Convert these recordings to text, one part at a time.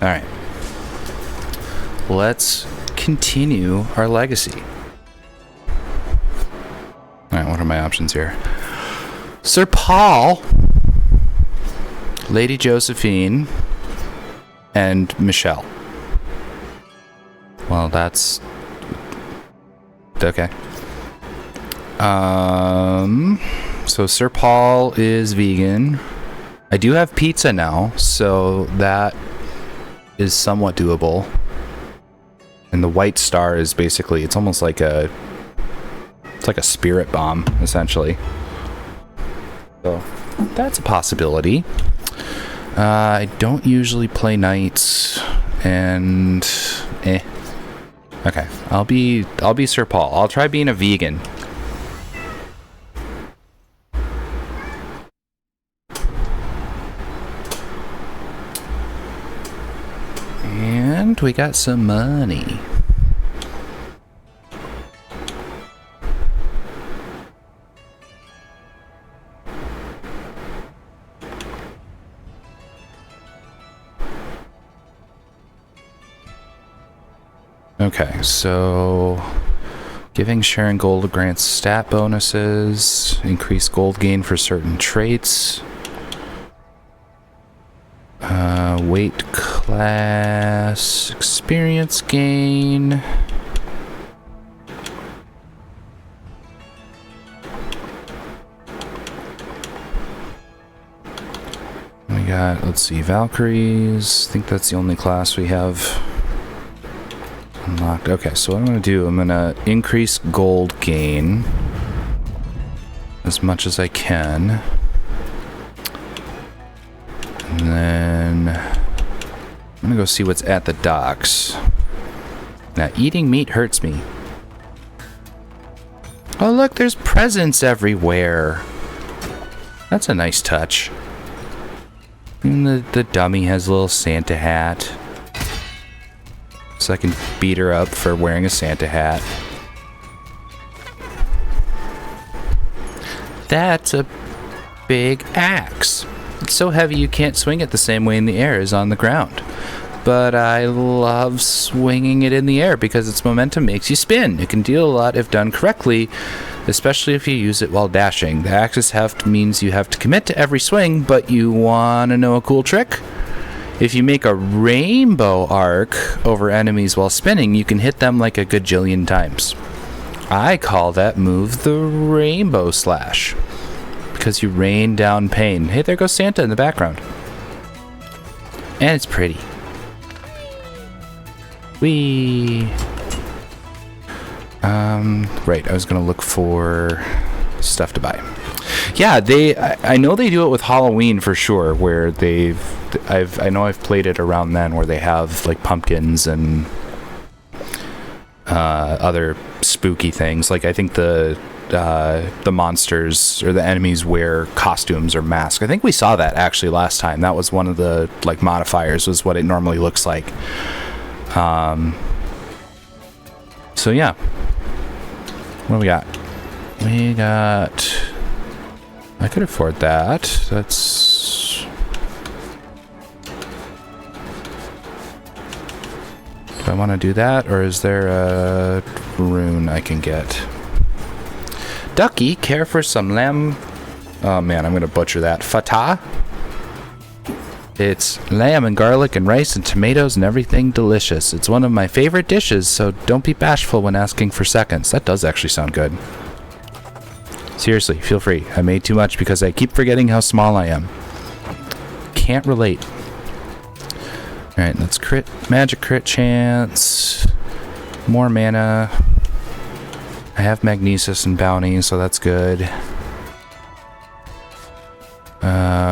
All right. Let's continue our legacy. All right, what are my options here? Sir Paul, Lady Josephine, and Michelle. Well, that's okay. So Sir Paul is vegan. I do have pizza now, so that is somewhat doable. And the White Star is basically, it's almost like a spirit bomb, essentially. So that's a possibility. I don't usually play knights, and okay, I'll be Sir Paul. I'll try being a vegan. And we got some money. Okay, so giving Sharon gold grants stat bonuses, increase gold gain for certain traits, weight class, experience gain. We got, let's see, Valkyries. I think that's the only class we have unlocked. Okay, so what I'm going to do, I'm going to increase gold gain as much as I can. And then I'm going to go see what's at the docks. Now, eating meat hurts me. Oh, look, there's presents everywhere. That's a nice touch. And the dummy has a little Santa hat. So I can beat her up for wearing a Santa hat. That's a big axe. It's so heavy you can't swing it the same way in the air as on the ground. But I love swinging it in the air because its momentum makes you spin. It can deal a lot if done correctly, especially if you use it while dashing. The axe's heft means you have to commit to every swing, but you want to know a cool trick? If you make a rainbow arc over enemies while spinning, you can hit them like a gajillion times. I call that move the Rainbow Slash, because you rain down pain. Hey, there goes Santa in the background. And it's pretty. Whee! Right, I was gonna look for stuff to buy. Yeah, I know they do it with Halloween for sure, where I know I've played it around then, where they have like pumpkins and other spooky things. Like I think the monsters or the enemies wear costumes or masks. I think we saw that actually last time. That was one of the like modifiers, was what it normally looks like. So yeah, what do we got? We got, I could afford that. That's, do I want to do that, or is there a rune I can get? Ducky, care for some lamb? Oh man, I'm gonna butcher that. Fatah? It's lamb and garlic and rice and tomatoes and everything delicious. It's one of my favorite dishes, so don't be bashful when asking for seconds. That does actually sound good. Seriously, feel free. I made too much because I keep forgetting how small I am. Can't relate. Alright, let's crit. Magic crit chance. More mana. I have Magnesis and Bounty, so that's good.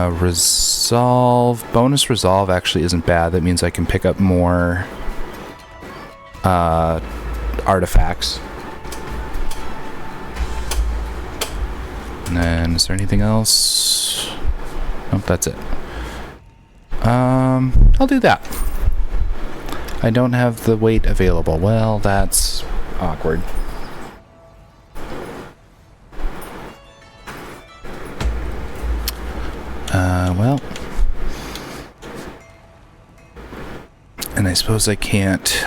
Resolve. Bonus resolve actually isn't bad. That means I can pick up more artifacts. And then, is there anything else? Nope, that's it. I'll do that. I don't have the weight available. Well, that's awkward. I suppose I can't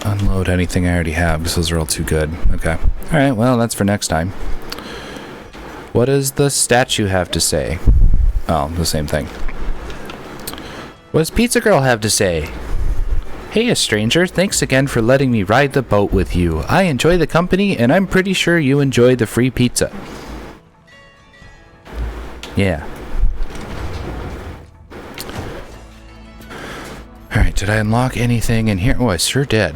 unload anything I already have because those are all too good. Okay. Alright, well, that's for next time. What does the statue have to say? Oh, the same thing. What does Pizza Girl have to say? Hey, a stranger, thanks again for letting me ride the boat with you. I enjoy the company, and I'm pretty sure you enjoy the free pizza. Yeah. Alright, did I unlock anything in here? Oh, I sure did.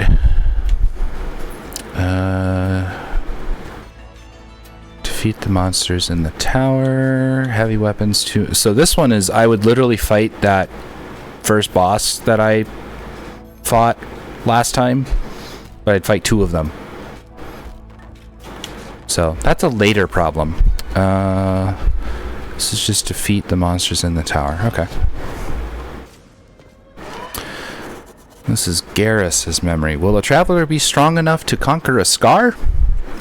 Defeat the monsters in the tower. Heavy weapons too. So this one is, I would literally fight that first boss that I fought last time, but I'd fight 2 of them. So that's a later problem. This is just defeat the monsters in the tower. Okay. This is Garrus's memory. Will a traveler be strong enough to conquer a scar?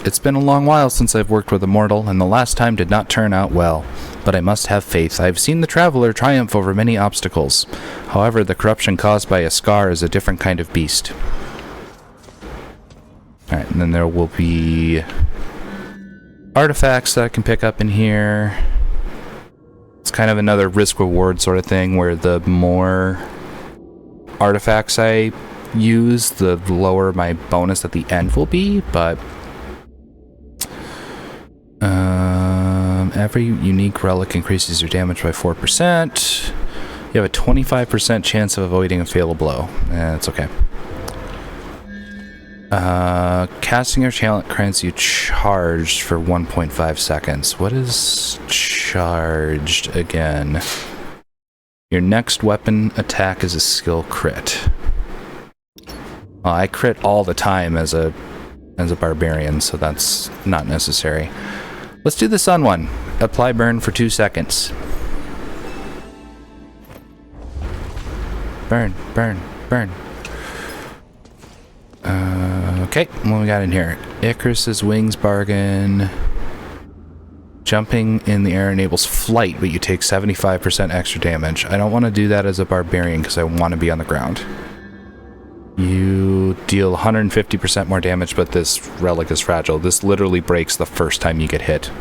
It's been a long while since I've worked with a mortal, and the last time did not turn out well. But I must have faith. I have seen the traveler triumph over many obstacles. However, the corruption caused by a scar is a different kind of beast. Alright, and then there will be artifacts that I can pick up in here. It's kind of another risk-reward sort of thing, where the more artifacts I use, the lower my bonus at the end will be, but every unique relic increases your damage by 4%. You have a 25% chance of avoiding a fatal blow. It's okay. Casting your talent grants you charged for 1.5 seconds. What is charged again? Your next weapon attack is a skill crit. Well, I crit all the time as a barbarian, so that's not necessary. Let's do the sun one. Apply burn for 2 seconds. Burn, burn, burn. Okay, what we got in here? Icarus's wings bargain. Jumping in the air enables flight, but you take 75% extra damage. I don't want to do that as a barbarian because I want to be on the ground. You deal 150% more damage, but this relic is fragile. This literally breaks the first time you get hit.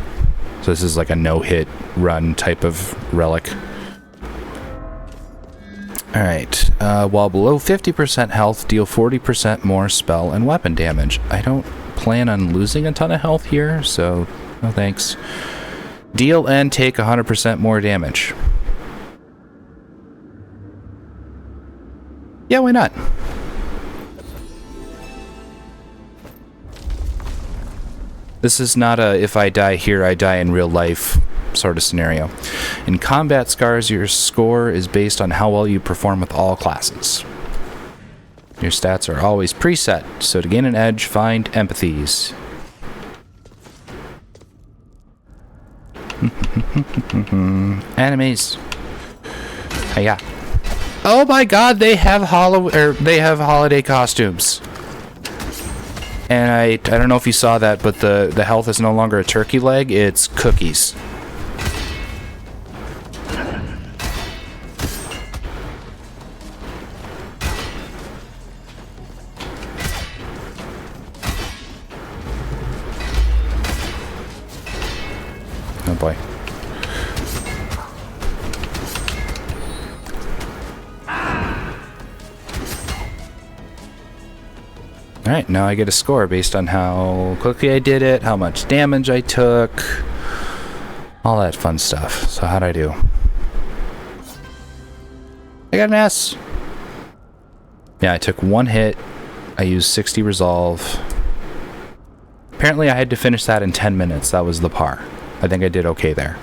So this is like a no-hit run type of relic. Alright, while below 50% health, deal 40% more spell and weapon damage. I don't plan on losing a ton of health here, so no thanks. Deal and take 100% more damage. Yeah, why not? This is not a if I die here, I die in real life sort of scenario. In combat scars, your score is based on how well you perform with all classes. Your stats are always preset, so to gain an edge, find empathies. Enemies. Hiya. Oh my god, they have holiday costumes. And I don't know if you saw that, but the health is no longer a turkey leg, it's cookies. Oh boy. Alright, now I get a score based on how quickly I did it, how much damage I took, all that fun stuff. So how'd I do? I got an S. Yeah, I took 1 hit. I used 60 resolve. Apparently I had to finish that in 10 minutes. That was the par. I think I did okay there.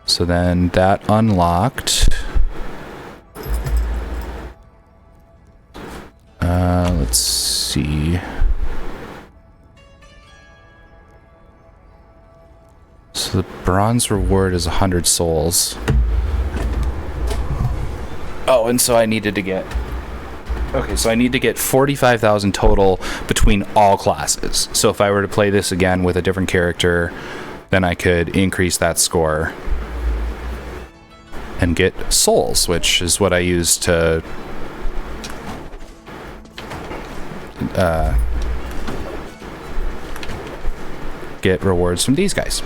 So then that unlocked. Let's see. So the bronze reward is 100 souls. Oh, and so I needed to get... Okay, so I need to get 45,000 total between all classes. So if I were to play this again with a different character, then I could increase that score and get souls, which is what I use to get rewards from these guys.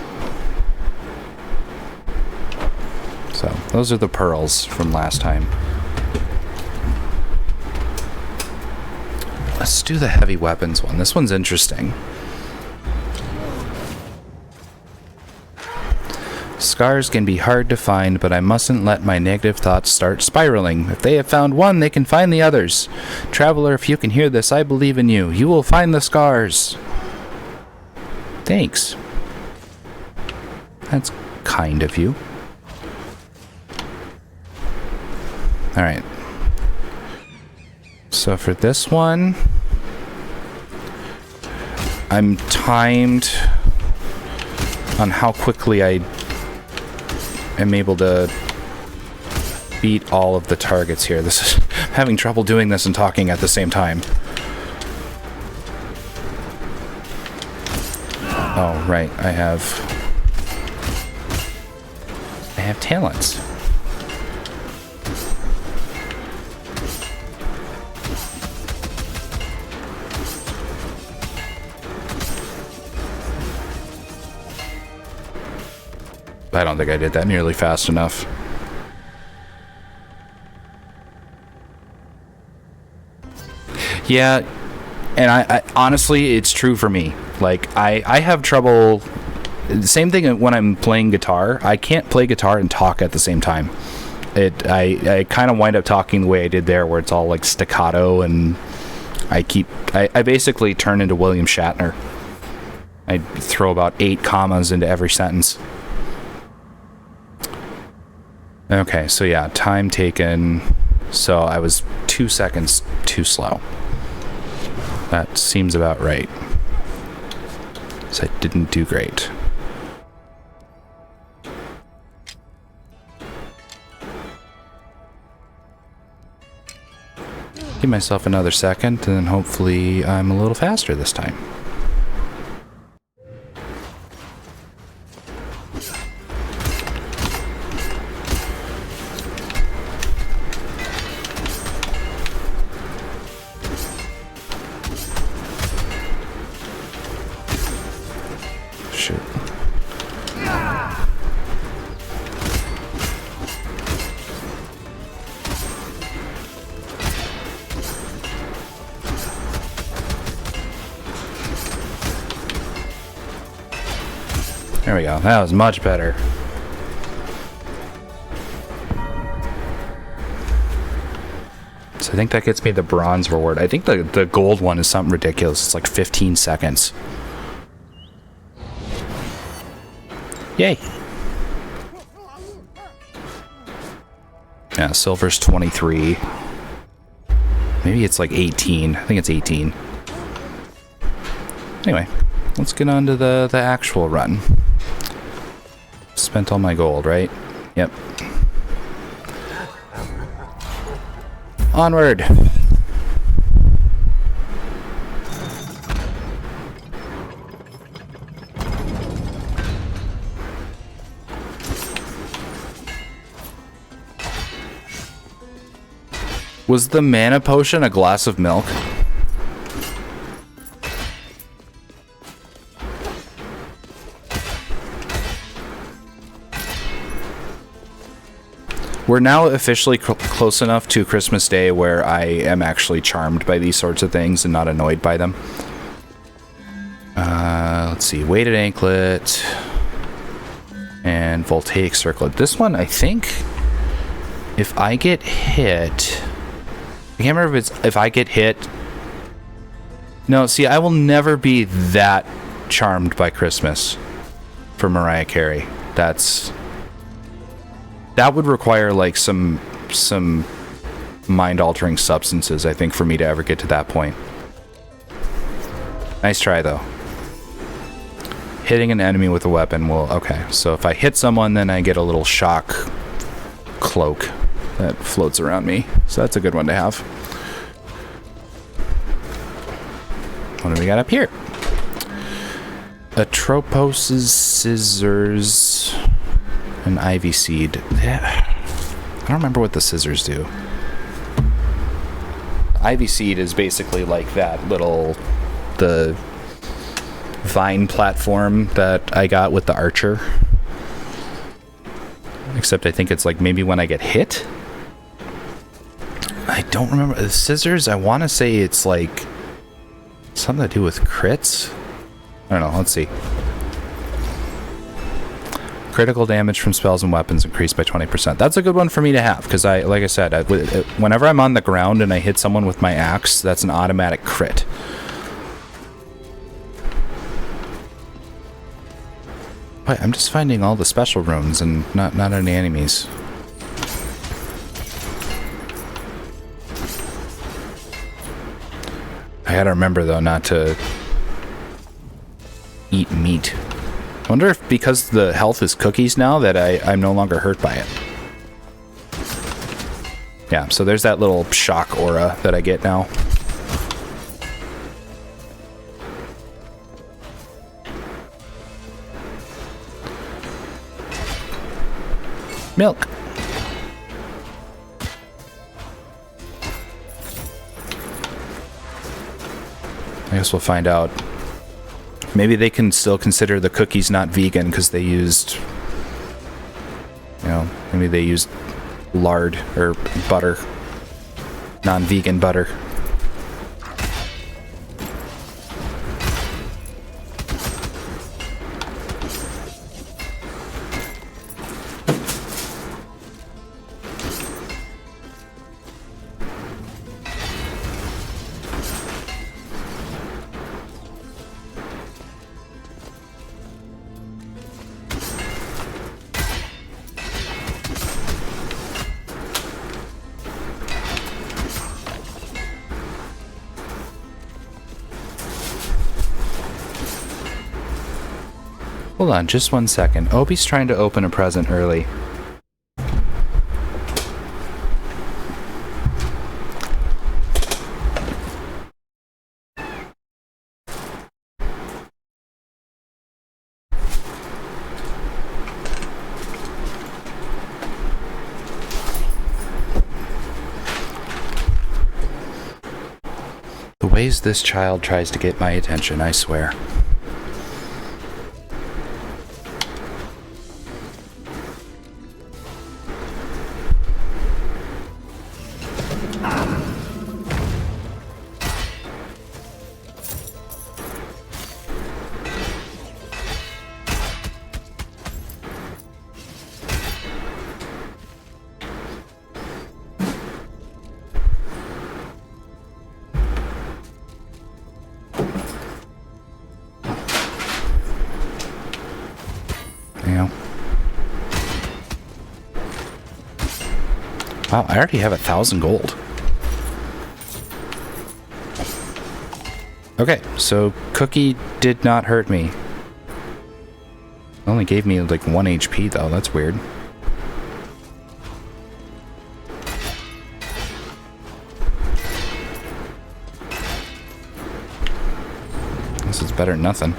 So those are the pearls from last time. Let's do the heavy weapons one. This one's interesting. Scars can be hard to find, but I mustn't let my negative thoughts start spiraling. If they have found one, they can find the others. Traveler, if you can hear this, I believe in you. You will find the scars. Thanks. That's kind of you. Alright. So for this one, I'm timed on how quickly I am able to beat all of the targets here. This is I'm having trouble doing this and talking at the same time. Oh, right. I have talents. I don't think I did that nearly fast enough. Yeah, and I honestly, it's true for me. Like, I have trouble. Same thing when I'm playing guitar. I can't play guitar and talk at the same time. I kind of wind up talking the way I did there, where it's all like staccato, and I basically turn into William Shatner. I throw about 8 commas into every sentence. Okay, so yeah, time taken. So I was 2 seconds too slow. That seems about right. So I didn't do great. Give myself another second, and then hopefully I'm a little faster this time. There we go. That was much better. So I think that gets me the bronze reward. I think the gold one is something ridiculous. It's like 15 seconds. Yay. Yeah, silver's 23. Maybe it's like 18. I think it's 18. Anyway, let's get on to the actual run. Spent all my gold, right? Yep. Onward! Was the mana potion a glass of milk? We're now officially close enough to Christmas Day where I am actually charmed by these sorts of things and not annoyed by them. Let's see. Weighted anklet. And voltaic circlet. This one, I think, if I get hit... I can't remember if I get hit... No, see, I will never be that charmed by Christmas for Mariah Carey. That would require like some mind-altering substances, I think, for me to ever get to that point. Nice try, though. Hitting an enemy with a weapon will... Okay, so if I hit someone, then I get a little shock cloak that floats around me. So that's a good one to have. What do we got up here? Atropos' scissors and ivy seed. Yeah. I don't remember what the scissors do. Ivy seed is basically like that little, the vine platform that I got with the archer. Except I think it's like maybe when I get hit. I don't remember. The scissors, I want to say it's like something to do with crits. I don't know. Let's see. Critical damage from spells and weapons increased by 20%. That's a good one for me to have because like I said, whenever I'm on the ground and I hit someone with my axe, that's an automatic crit. Wait, I'm just finding all the special runes and not any enemies. I gotta remember though not to eat meat. I wonder if because the health is cookies now that I'm no longer hurt by it. Yeah, so there's that little shock aura that I get now. Milk. I guess we'll find out. Maybe they can still consider the cookies not vegan because they used, you know, maybe they used lard or butter, non-vegan butter. Hold on, just 1 second. Obi's trying to open a present early. The ways this child tries to get my attention, I swear. Wow, I already have 1,000 gold. Okay, so Cookie did not hurt me. Only gave me like 1 HP though, that's weird. This is better than nothing.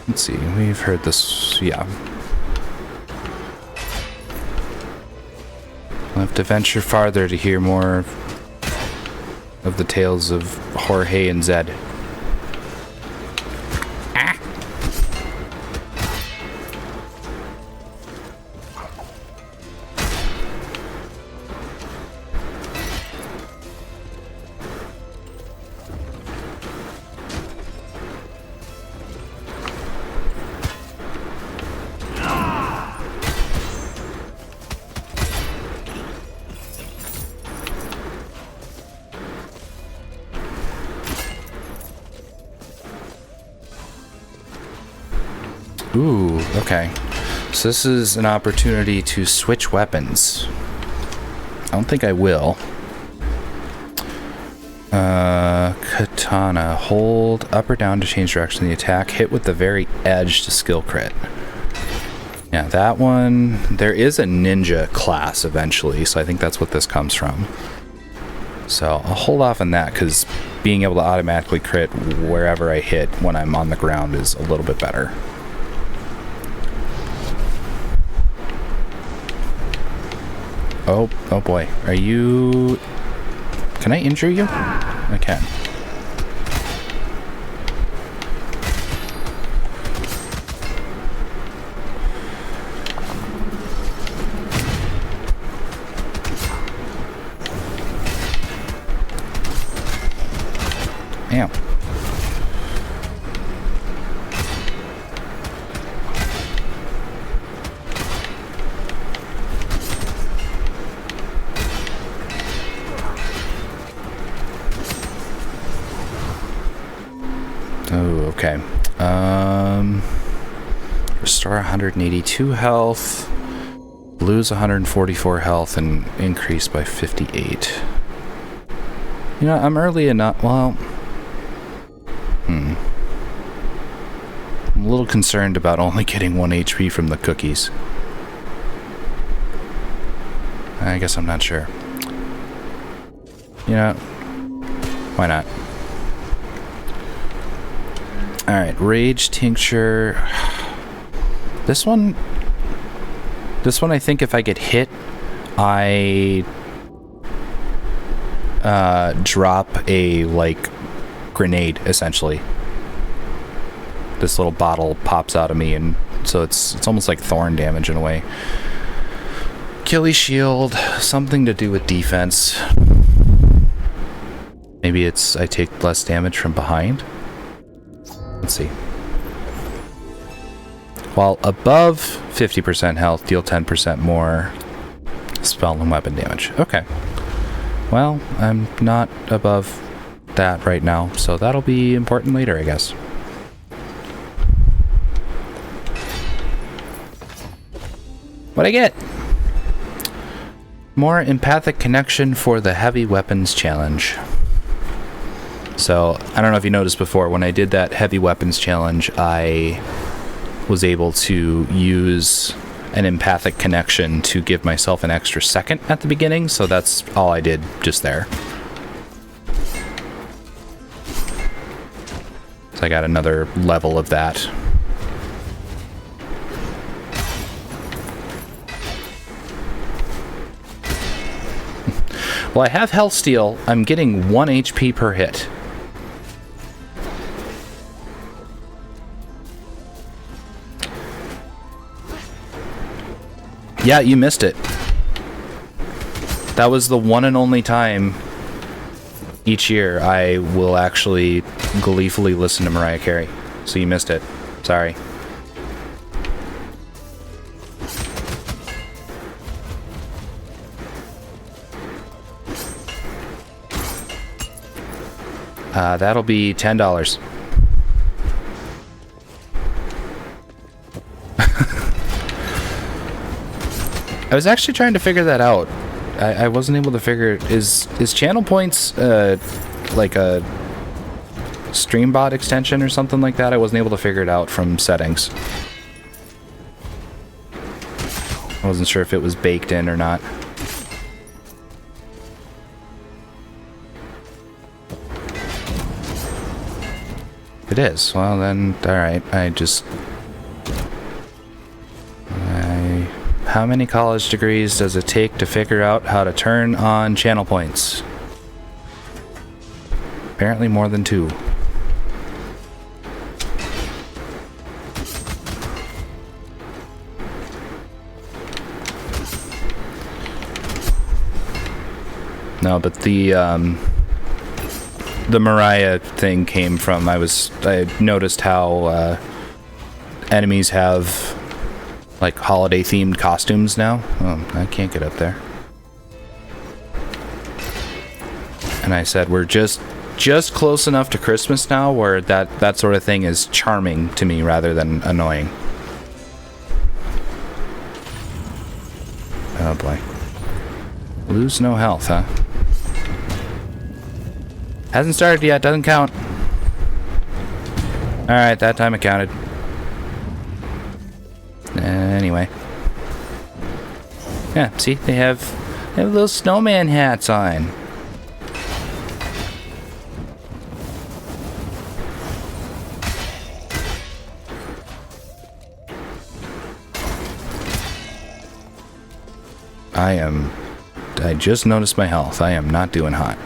Let's see, we've heard this, yeah. We'll have to venture farther to hear more of the tales of Jorge and Zed. Ooh, okay. So this is an opportunity to switch weapons. don't think I will. Katana. Hold up or down to change direction of the attack. Hit with the very edge to skill crit. Yeah, that one... There is a ninja class eventually, so I think that's what this comes from. So I'll hold off on that, because being able to automatically crit wherever I hit when I'm on the ground is a little bit better. Oh boy. Are you... Can I injure you? I can. Damn. Oh, okay. Restore 182 health, lose 144 health, and increase by 58. You know, I'm early enough. Well, I'm a little concerned about only getting 1 HP from the cookies. I guess I'm not sure. You know, why not? Alright, Rage Tincture. This one I think if I get hit, I drop a, like, grenade, essentially. This little bottle pops out of me, and so it's almost like thorn damage in a way. Achilles shield, something to do with defense. Maybe it's I take less damage from behind. Let's see. While above 50% health, deal 10% more spell and weapon damage. Okay. Well, I'm not above that right now, so that'll be important later, I guess. What'd I get? More empathic connection for the heavy weapons challenge. So, I don't know if you noticed before, when I did that heavy weapons challenge, I was able to use an empathic connection to give myself an extra second at the beginning, so that's all I did just there. So I got another level of that. Well, I have Health Steal. I'm getting 1 HP per hit. Yeah, you missed it. That was the one and only time each year I will actually gleefully listen to Mariah Carey. So you missed it. Sorry. That'll be $10. I was actually trying to figure that out. I wasn't able to figure... Is channel points like a Streambot extension or something like that? I wasn't able to figure it out from settings. I wasn't sure if it was baked in or not. It is. Well then, alright. How many college degrees does it take to figure out how to turn on channel points? Apparently more than 2. No, but the Mariah thing came from, I noticed how enemies have like holiday themed costumes now. Oh, I can't get up there. And I said we're just close enough to Christmas now where that sort of thing is charming to me rather than annoying. Oh boy. Lose no health, huh? Hasn't started yet, doesn't count. Alright, that time it counted. Anyway. Yeah, see, they have little snowman hats on. I just noticed my health. I am not doing hot.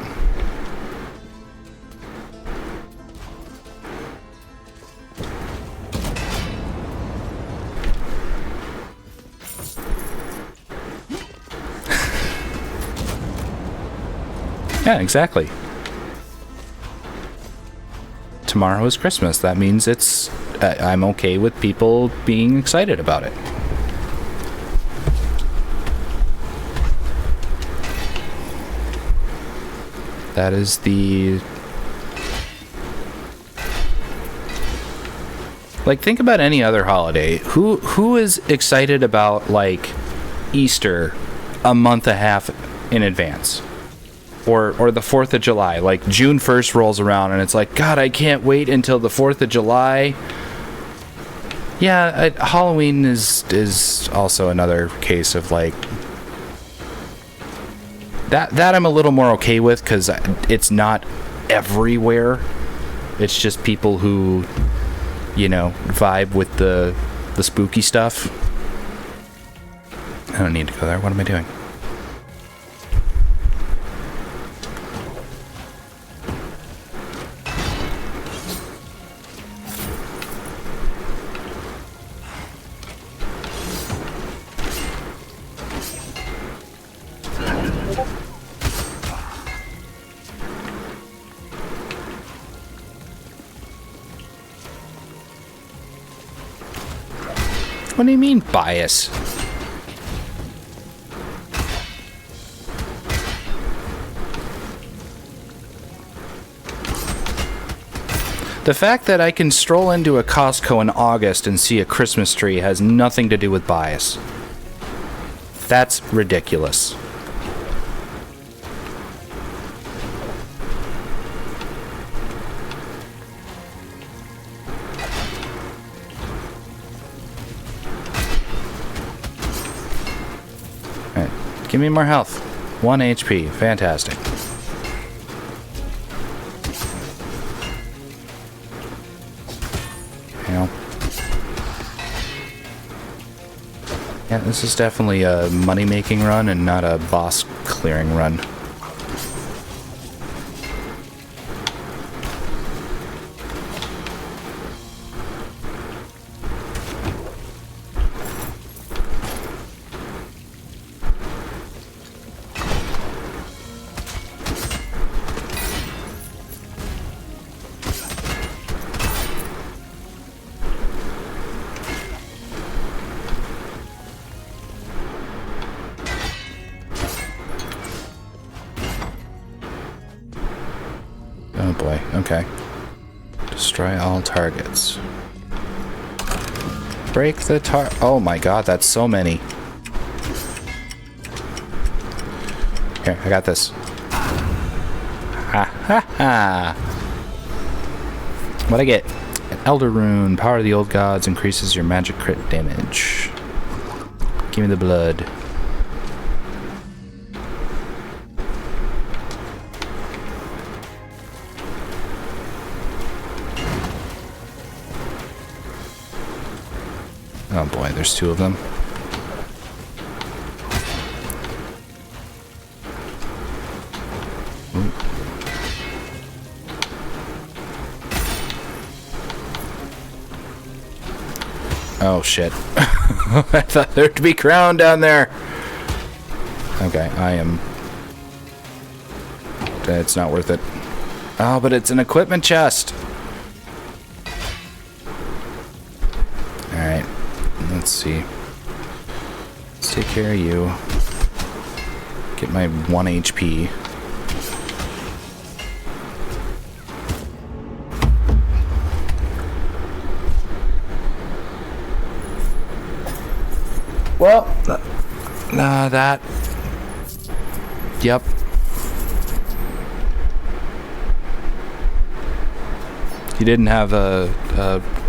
Yeah, exactly. Tomorrow is Christmas. That means I'm okay with people being excited about it. That is the... Like, think about any other holiday. Who is excited about, like, Easter a month and a half in advance? Or the 4th of July. Like, June 1st rolls around and it's like, God, I can't wait until the 4th of July. Yeah, Halloween is also another case of, like... That I'm a little more okay with, because it's not everywhere. It's just people who, you know, vibe with the spooky stuff. I don't need to go there. What am I doing? What do you mean, bias? The fact that I can stroll into a Costco in August and see a Christmas tree has nothing to do with bias. That's ridiculous. Give me more health. 1 HP. Fantastic. Yeah, this is definitely a money-making run and not a boss-clearing run. Oh boy, okay. Destroy all targets. Break the oh my god, that's so many. Here, I got this. Ha ha ha! What'd I get? An Elder Rune. Power of the Old Gods increases your magic crit damage. Give me the blood. Oh boy, there's 2 of them. Ooh. Oh shit. I thought there'd be crown down there. Okay, it's not worth it. Oh, but it's an equipment chest. Alright. Let's see. Let's take care of you. Get my 1 HP. Well, that Yep. You didn't have a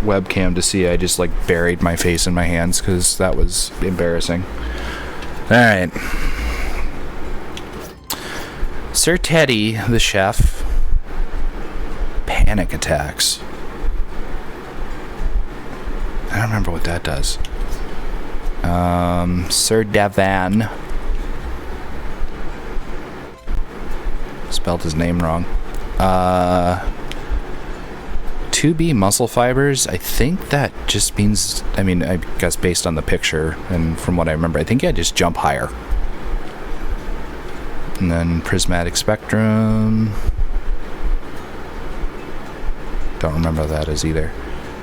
webcam to see. I just like buried my face in my hands because that was embarrassing. All right. Sir Teddy, the chef, panic attacks. I don't remember what that does. Sir Davan. Spelled his name wrong. 2B muscle fibers, I think that just means, I mean, I guess based on the picture and from what I remember, I think I just jump higher. And then prismatic spectrum. Don't remember what that is either.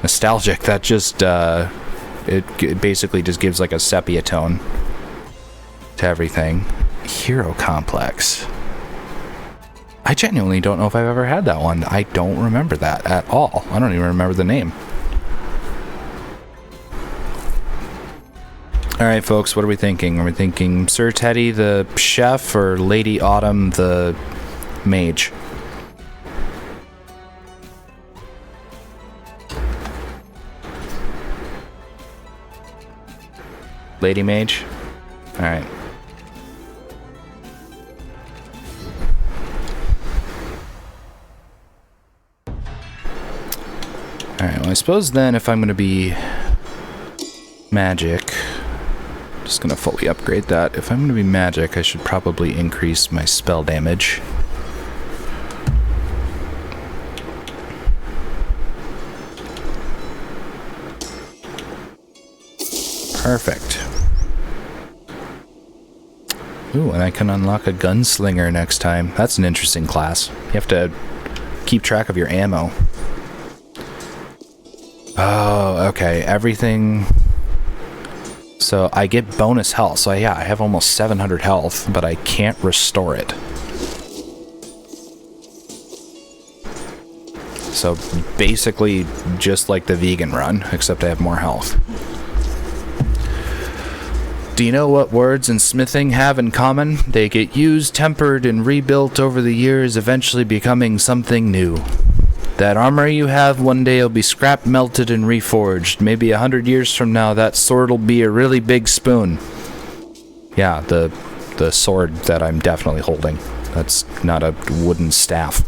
Nostalgic, that just, it basically just gives like a sepia tone to everything. Hero complex. I genuinely don't know if I've ever had that one. I don't remember that at all. I don't even remember the name. Alright, folks, what are we thinking? Are we thinking Sir Teddy the chef or Lady Autumn the mage? Lady Mage? Alright. Alright, well I suppose then if I'm going to be magic, just going to fully upgrade that. If I'm going to be magic, I should probably increase my spell damage. Perfect. Ooh, and I can unlock a gunslinger next time. That's an interesting class. You have to keep track of your ammo. Oh, okay. Everything... So I get bonus health. So yeah, I have almost 700 health, but I can't restore it. So basically just like the vegan run, except I have more health. Do you know what words and smithing have in common? They get used, tempered, and rebuilt over the years, eventually becoming something new. That armor you have one day will be scrapped, melted, and reforged. Maybe 100 years from now, that sword will be a really big spoon. Yeah, the sword that I'm definitely holding. That's not a wooden staff.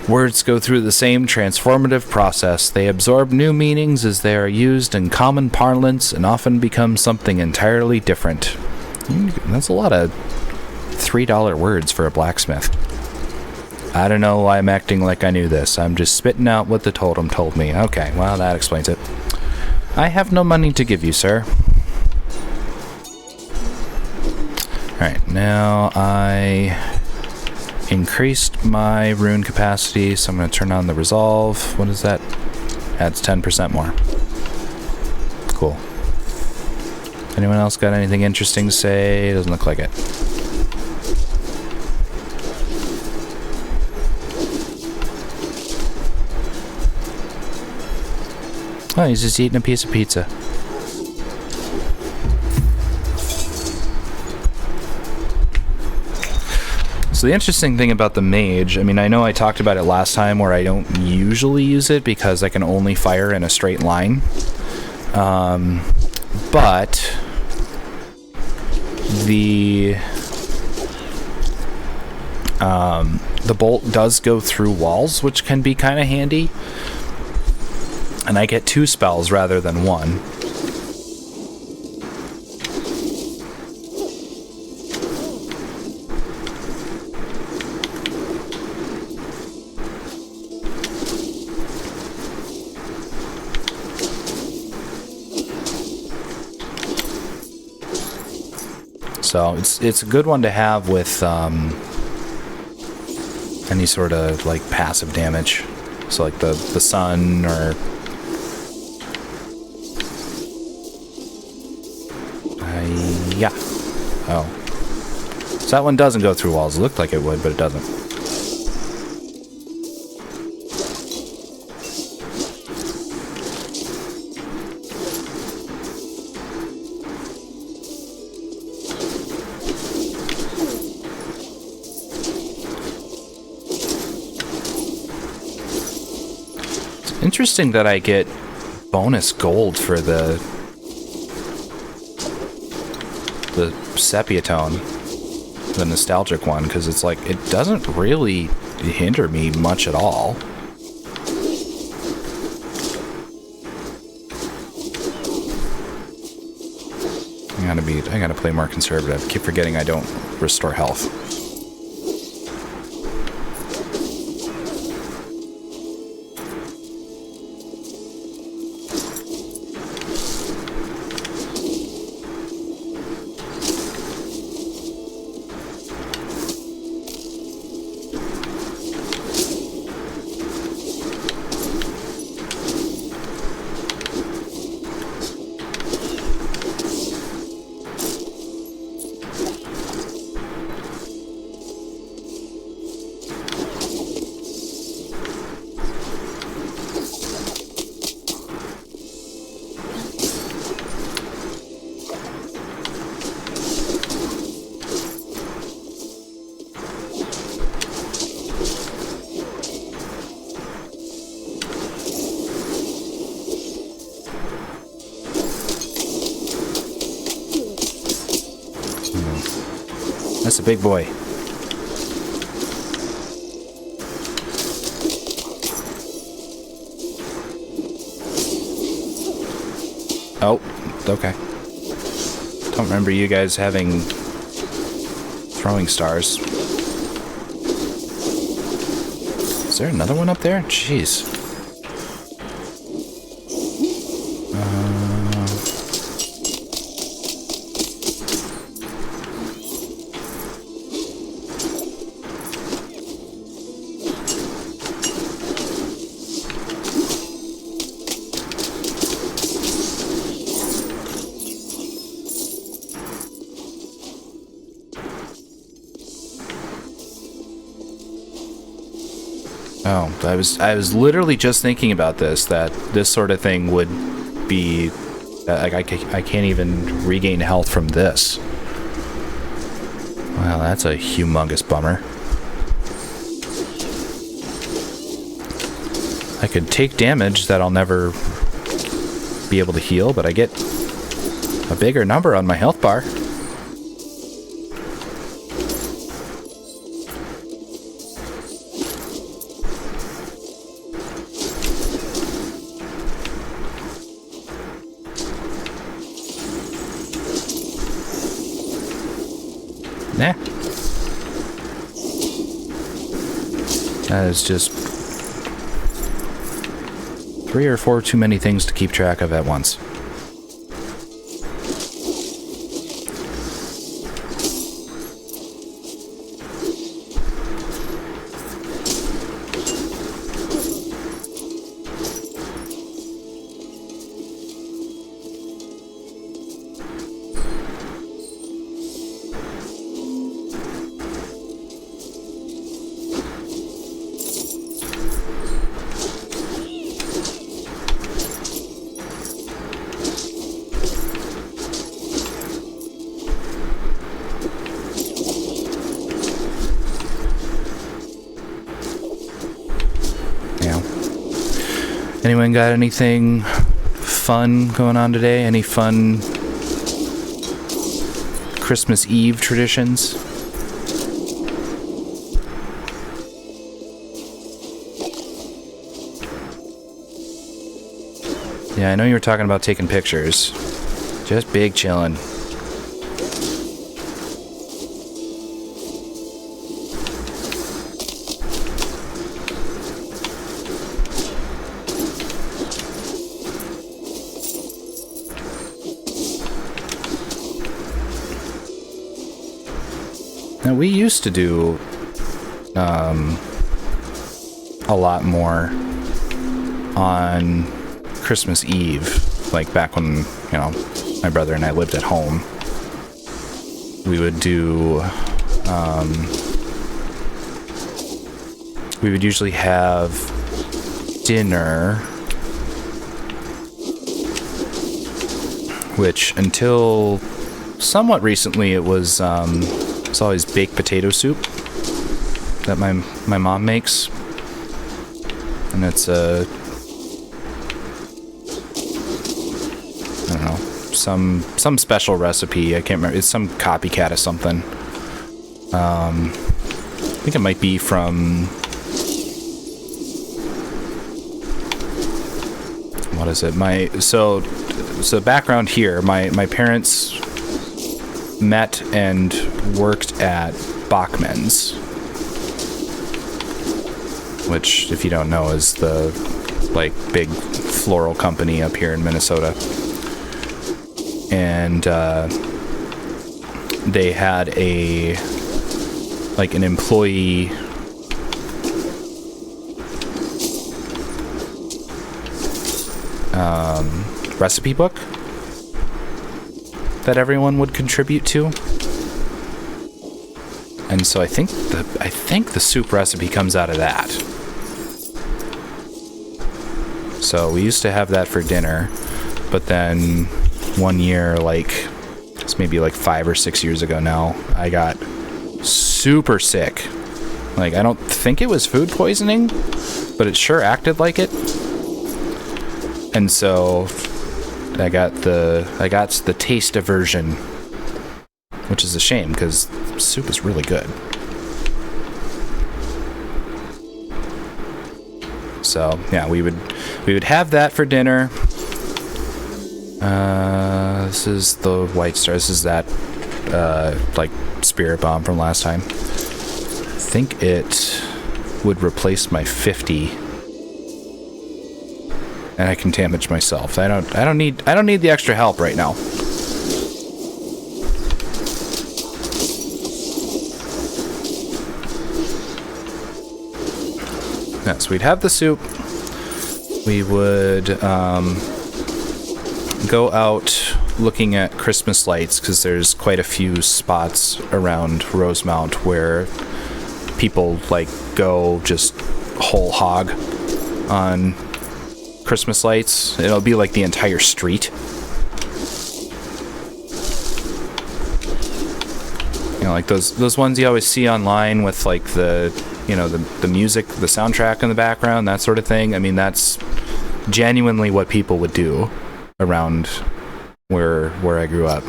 Words go through the same transformative process. They absorb new meanings as they are used in common parlance and often become something entirely different. That's a lot of $3 words for a blacksmith. I don't know why I'm acting like I knew this. I'm just spitting out what the totem told me. Okay, well, that explains it. I have no money to give you, sir. Alright, now I increased my rune capacity, so I'm going to turn on the resolve. What is that? Adds 10% more. Cool. Anyone else got anything interesting to say? Doesn't look like it. Oh, he's just eating a piece of pizza. So the interesting thing about the mage, I mean, I know I talked about it last time where I don't usually use it because I can only fire in a straight line. But the bolt does go through walls, which can be kind of handy. And I get 2 spells rather than 1. So it's a good one to have with any sort of like passive damage. So like the sun or yeah. Oh. So that one doesn't go through walls. It looked like it would, but it doesn't. Interesting that I get bonus gold for the sepia tone, the nostalgic one, because it's like it doesn't really hinder me much at all. I gotta play more conservative. I keep forgetting I don't restore health. That's a big boy. Oh, okay. Don't remember you guys having throwing stars. Is there another one up there? Jeez. Oh, I was literally just thinking about this, that this sort of thing would be like I can't even regain health from this. Wow, that's a humongous bummer. I could take damage that I'll never be able to heal, but I get a bigger number on my health bar. Nah. That is just 3 or 4 too many things to keep track of at once. Anyone got anything fun going on today? Any fun Christmas Eve traditions? Yeah, I know you were talking about taking pictures. Just big chillin'. Now, we used to do a lot more on Christmas Eve, like back when, my brother and I lived at home. We would do, we would usually have dinner, which until somewhat recently it was always baked potato soup that my mom makes, and it's I don't know, some special recipe. I can't remember. It's some copycat of something. I think it might be from, what is it? So background here. My parents met and worked at Bachman's, which, if you don't know, is the big floral company up here in Minnesota. And they had an employee recipe book that everyone would contribute to. And so I think the soup recipe comes out of that. So we used to have that for dinner, but then one year, it's maybe 5 or 6 years ago now, I got super sick. I don't think it was food poisoning, but it sure acted like it. And so I got the taste aversion, which is a shame because soup is really good. So yeah, we would have that for dinner. This is the White Star. This is that Spirit Bomb from last time. I think it would replace my 50. And I can damage myself. I don't need the extra help right now. Yeah, so we'd have the soup. We would go out looking at Christmas lights, because there's quite a few spots around Rosemount where people go just whole hog on Christmas lights. It'll be the entire street. Those ones you always see online with the music, the soundtrack in the background, that sort of thing. I mean, that's genuinely what people would do around where I grew up.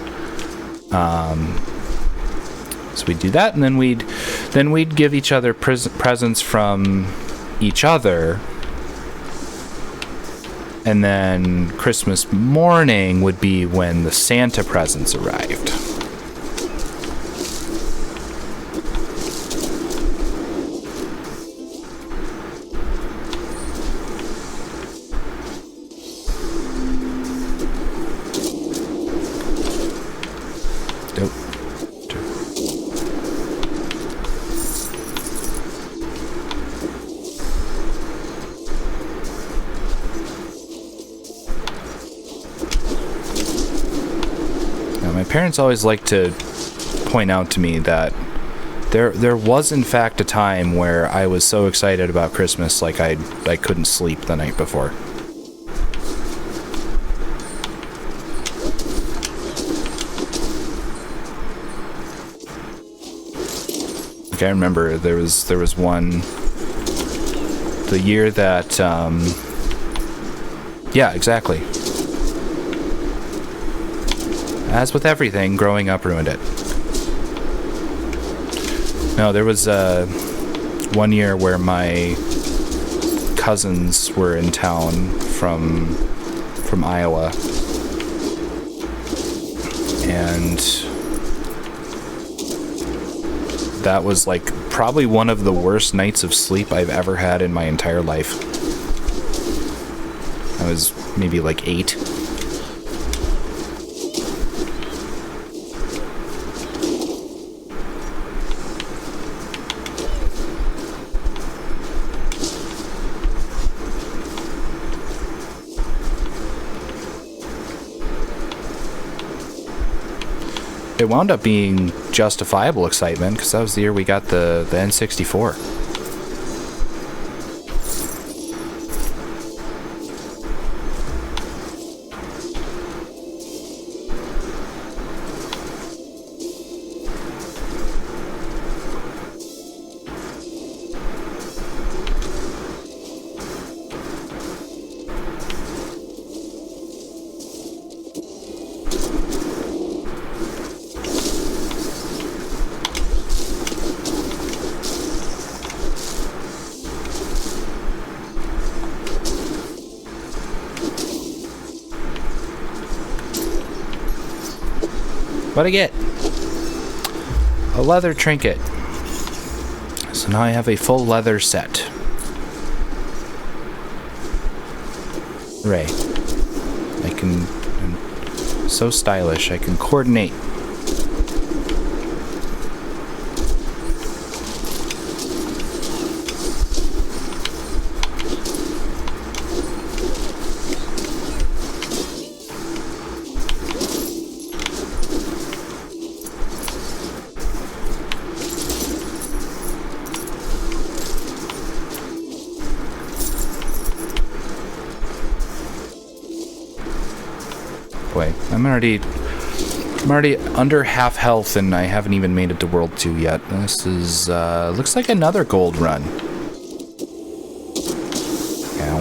So we'd do that, and then we'd give each other presents from each other. And then Christmas morning would be when the Santa presents arrived. My parents always like to point out to me that there was in fact a time where I was so excited about Christmas I couldn't sleep the night before. I remember there was one, the year that yeah, exactly. As with everything, growing up ruined it. No, there was one year where my cousins were in town from Iowa, and that was probably one of the worst nights of sleep I've ever had in my entire life. I was maybe 8. It wound up being justifiable excitement, because that was the year we got the N64. What'd I get? A leather trinket. So now I have a full leather set. Hooray. I'm so stylish. I can coordinate. Wait, I'm already under half health and I haven't even made it to World 2 yet. This is, looks like another gold run. Ow.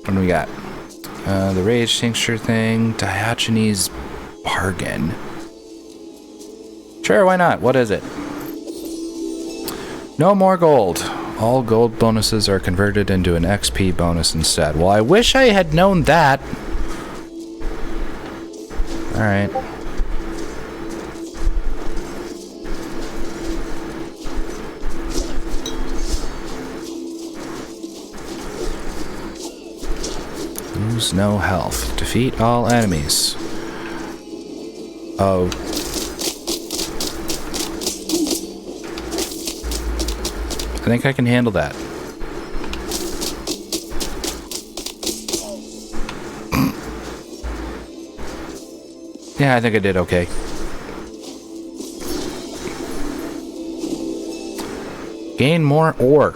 What do we got? The Rage Tincture thing, Diogenes Bargain. Sure, why not? What is it? No more gold. All gold bonuses are converted into an XP bonus instead. Well, I wish I had known that. Alright. Lose no health. Defeat all enemies. Oh. I think I can handle that. Yeah, I think I did okay. Gain more ore.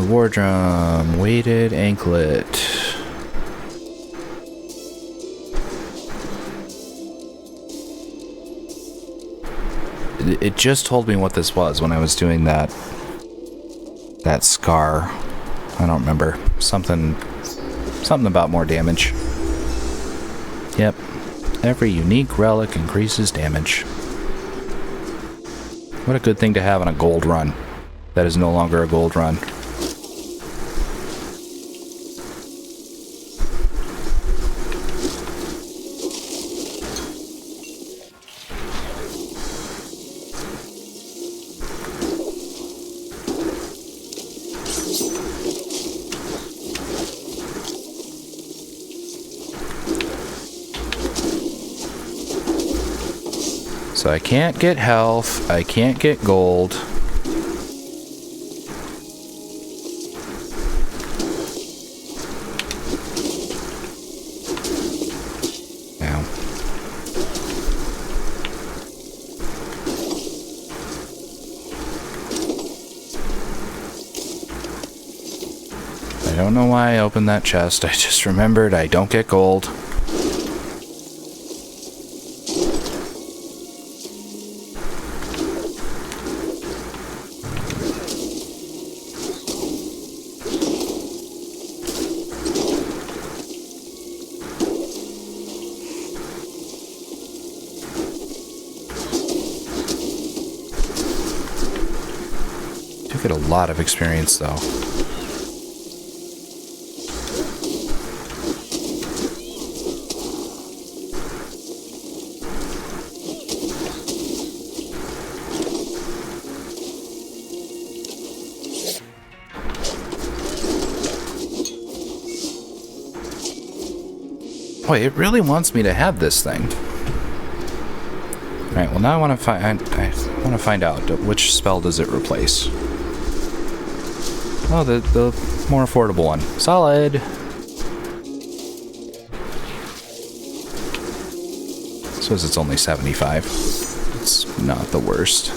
War drum, weighted anklet. It just told me what this was when I was doing that scar. I don't remember. Something about more damage. Yep. Every unique relic increases damage. What a good thing to have on a gold run. That is no longer a gold run. So I can't get health, I can't get gold. Now. I don't know why I opened that chest, I just remembered I don't get gold. Get a lot of experience though. Boy, it really wants me to have this thing. All right. Well, now I want to find out which spell does it replace. Oh, the more affordable one. Solid. Suppose it's only 75. It's not the worst.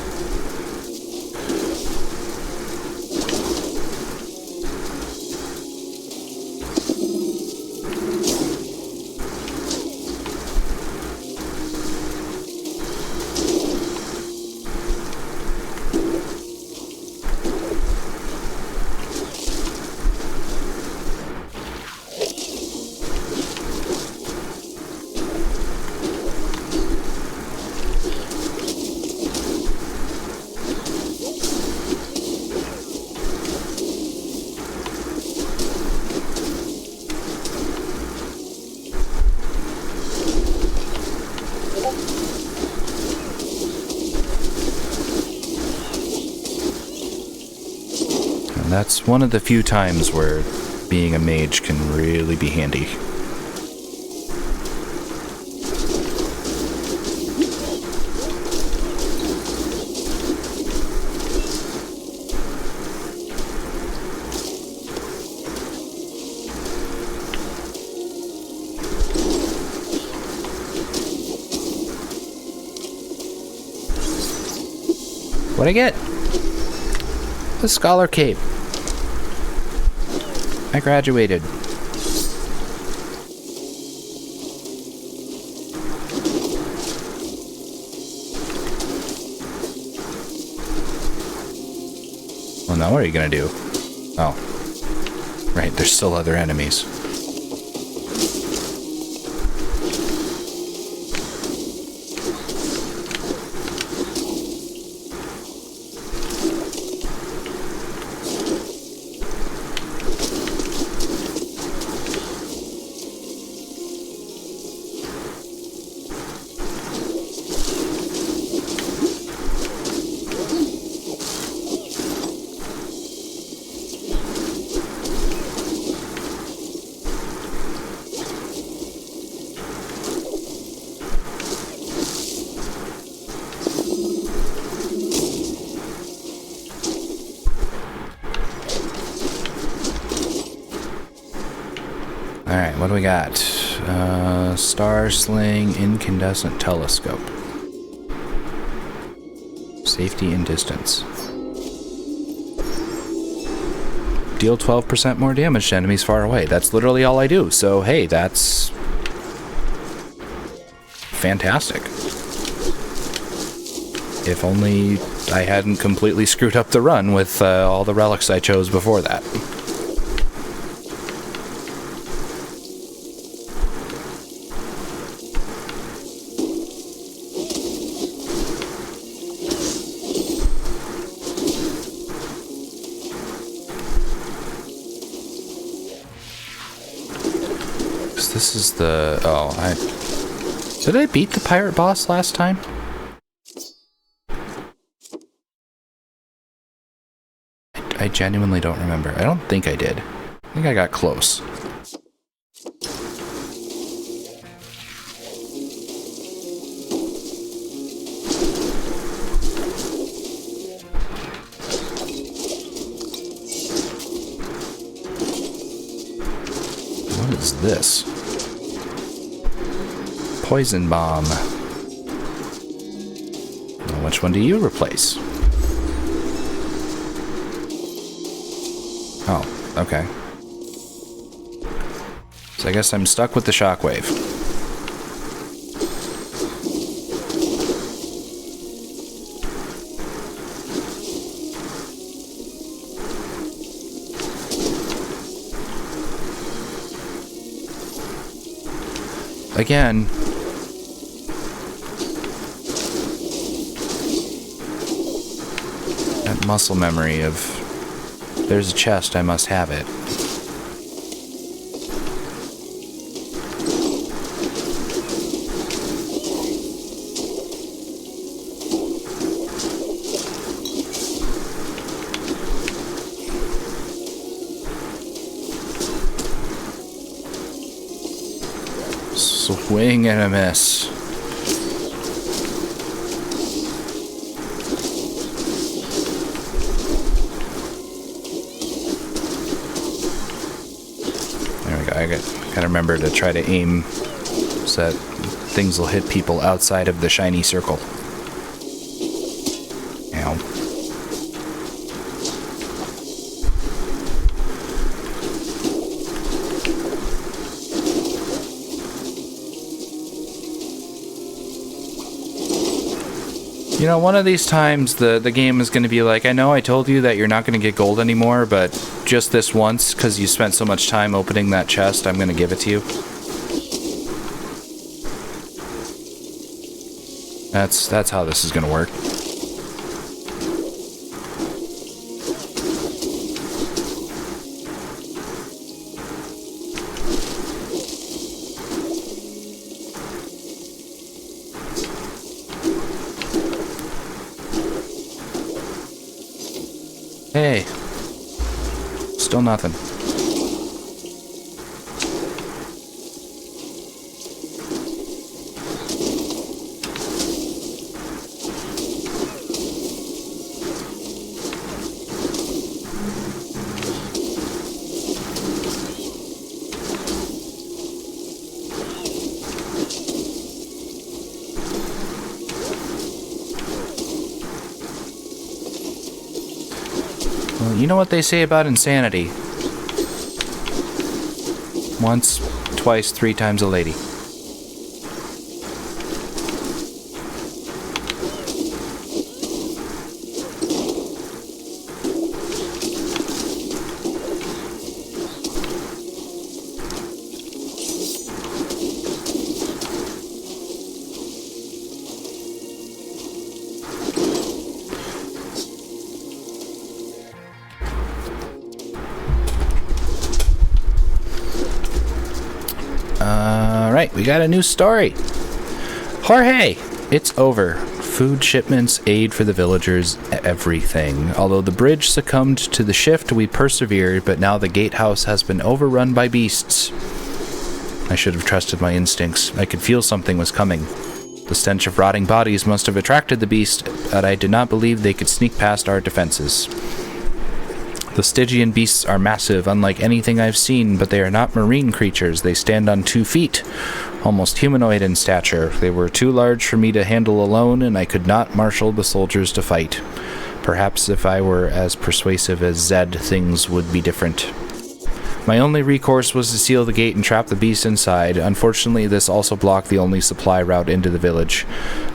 And that's one of the few times where being a mage can really be handy. What'd I get? The Scholar Cape. I graduated. Well, now what are you gonna do? Oh. Right, there's still other enemies. Alright, what do we got? Star Sling Incandescent Telescope. Safety and distance. Deal 12% more damage to enemies far away. That's literally all I do. So, hey, that's fantastic. If only I hadn't completely screwed up the run with all the relics I chose before that. This is the... Oh, did I beat the pirate boss last time? I genuinely don't remember. I don't think I did. I think I got close. What is this? Poison bomb. Well, which one do you replace? Oh, okay. So I guess I'm stuck with the shockwave. Again, that muscle memory of there's a chest, I must have it. Swing and a miss. There we go. I gotta remember to try to aim so that things will hit people outside of the shiny circle. Ow. You know, one of these times the game is going to be like, I know I told you that you're not going to get gold anymore, but just this once, because you spent so much time opening that chest, I'm going to give it to you. That's how this is going to work. Hey. still nothing. Well, you know what they say about insanity. Once, twice, 3 times a lady. Alright, we got a new story. Jorge, it's over. Food shipments, aid for the villagers, everything. Although the bridge succumbed to the shift, we persevered, but now the gatehouse has been overrun by beasts. I should have trusted my instincts. I could feel something was coming. The stench of rotting bodies must have attracted the beast, but I did not believe they could sneak past our defenses. The Stygian beasts are massive, unlike anything I've seen, but they are not marine creatures. They stand on 2 feet, almost humanoid in stature. They were too large for me to handle alone, and I could not marshal the soldiers to fight. Perhaps if I were as persuasive as Zed, things would be different. My only recourse was to seal the gate and trap the beast inside. Unfortunately, this also blocked the only supply route into the village.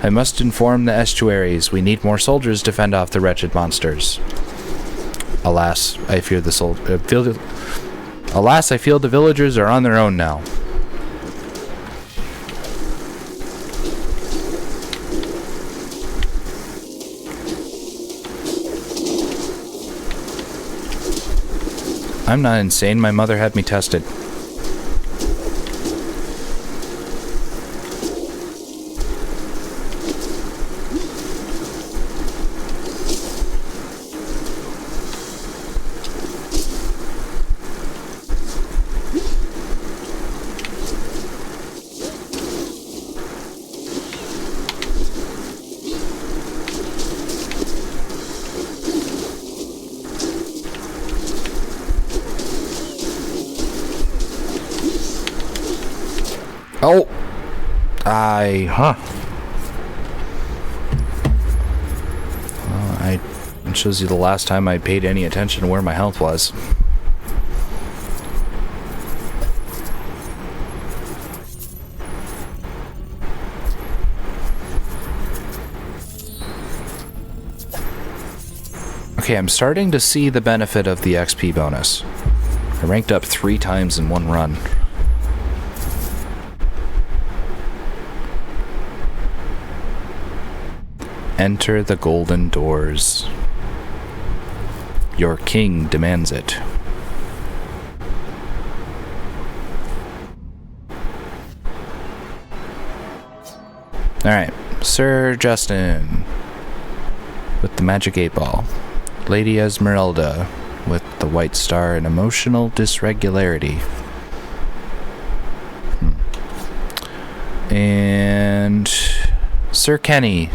I must inform the estuaries. We need more soldiers to fend off the wretched monsters. Alas, I fear the Alas, I feel the villagers are on their own now. I'm not insane. My mother had me tested. Oh! It shows you the last time I paid any attention to where my health was. Okay, I'm starting to see the benefit of the XP bonus. I ranked up 3 times in one run. Enter the golden doors. Your king demands it. Alright, Sir Justin with the magic 8-ball. Lady Esmeralda with the white star and emotional dysregularity. And Sir Kenny,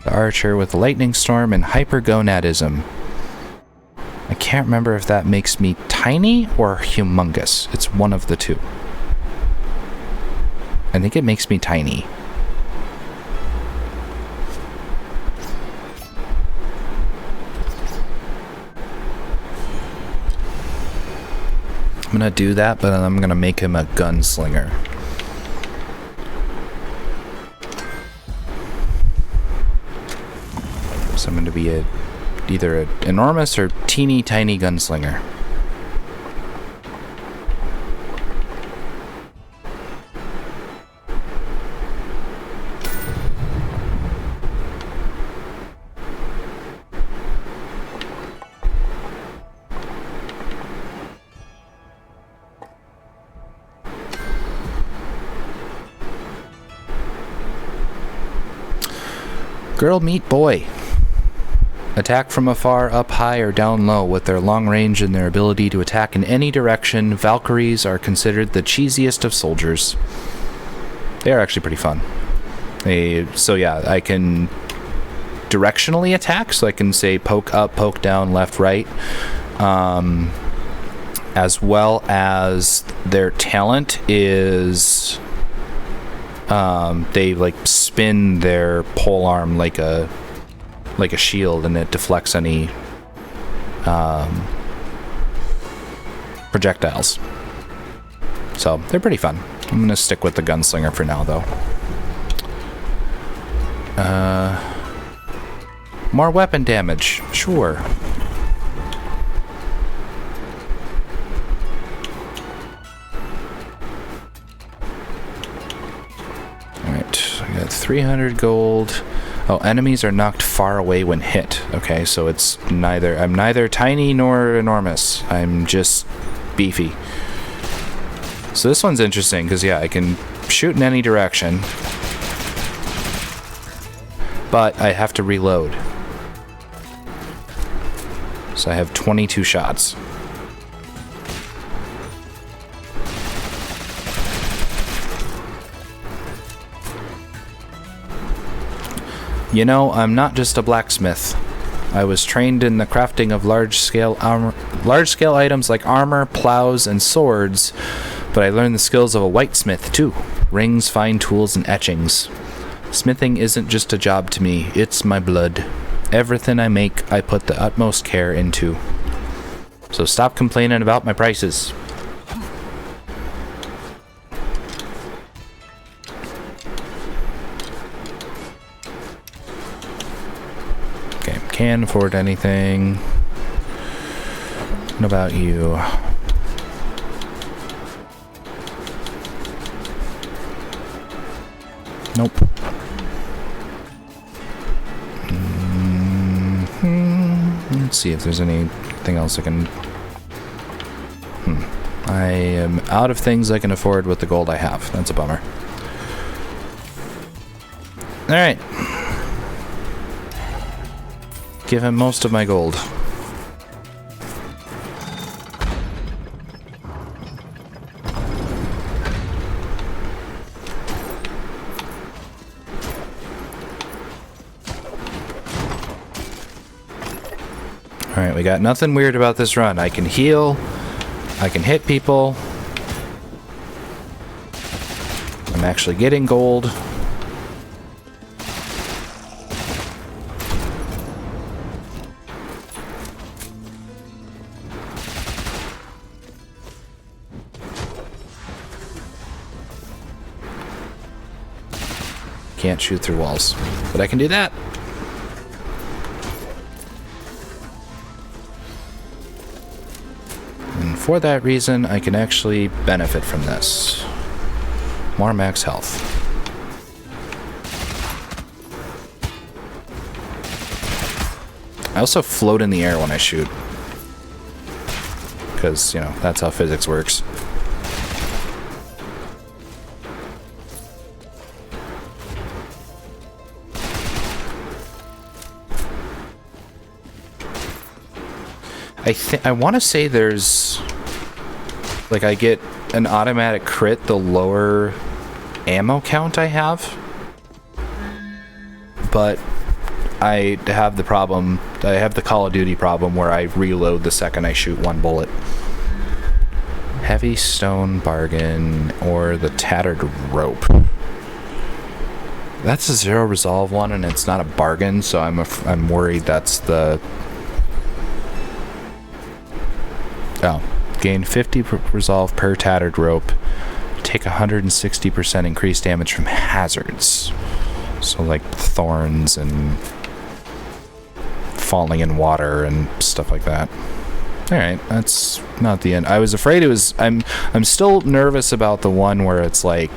the archer with lightning storm and hypergonadism. I can't remember if that makes me tiny or humongous. It's one of the two. I think it makes me tiny. I'm gonna do that, but I'm gonna make him a gunslinger. So I'm gonna be either an enormous or teeny tiny gunslinger. Girl meet boy. Attack from afar, up high, or down low. With their long range and their ability to attack in any direction, Valkyries are considered the cheesiest of soldiers. They are actually pretty fun. So yeah, I can directionally attack, so I can say poke up, poke down, left, right. As well as their talent is they like spin their pole arm like a shield, and it deflects any projectiles. So they're pretty fun. I'm gonna stick with the gunslinger for now, though. More weapon damage, sure. Alright, I got 300 gold. Oh, enemies are knocked far away when hit. Okay, so it's I'm neither tiny nor enormous. I'm just beefy. So this one's interesting, because yeah, I can shoot in any direction, but I have to reload. So I have 22 shots. You know, I'm not just a blacksmith. I was trained in the crafting of large-scale items like armor, plows, and swords, but I learned the skills of a whitesmith too. Rings, fine tools, and etchings. Smithing isn't just a job to me, it's my blood. Everything I make, I put the utmost care into. So stop complaining about my prices. Okay, can't afford anything. What about you? Nope. Let's see if there's anything else I can... I am out of things I can afford with the gold I have. That's a bummer. Alright. Give him most of my gold. Alright, we got nothing weird about this run. I can heal. I can hit people. I'm actually getting gold. Can't shoot through walls, but I can do that. For that reason, I can actually benefit from this. More max health. I also float in the air when I shoot. Because, you know, that's how physics works. I want to say there's... Like, I get an automatic crit the lower ammo count I have. But I have the problem... I have the Call of Duty problem where I reload the second I shoot one bullet. Heavy stone bargain or the tattered rope. That's a zero resolve one, and it's not a bargain, so I'm worried that's the... Oh. Gain 50 resolve per tattered rope. Take 160% increased damage from hazards. So like thorns and falling in water and stuff like that. Alright, that's not the end. I was afraid it was... I'm still nervous about the one where it's like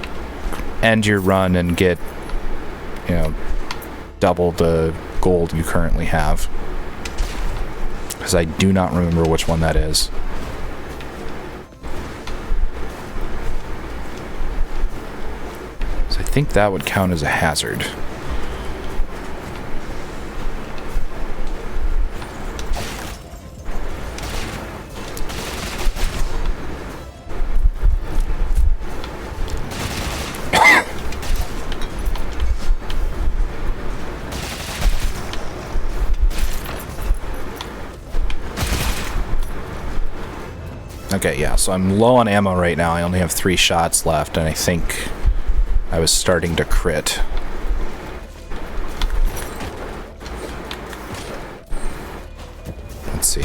end your run and get, you know, double the gold you currently have. Because I do not remember which one that is. I think that would count as a hazard. Okay, yeah, so I'm low on ammo right now. I only have 3 shots left, and I think I was starting to crit. Let's see.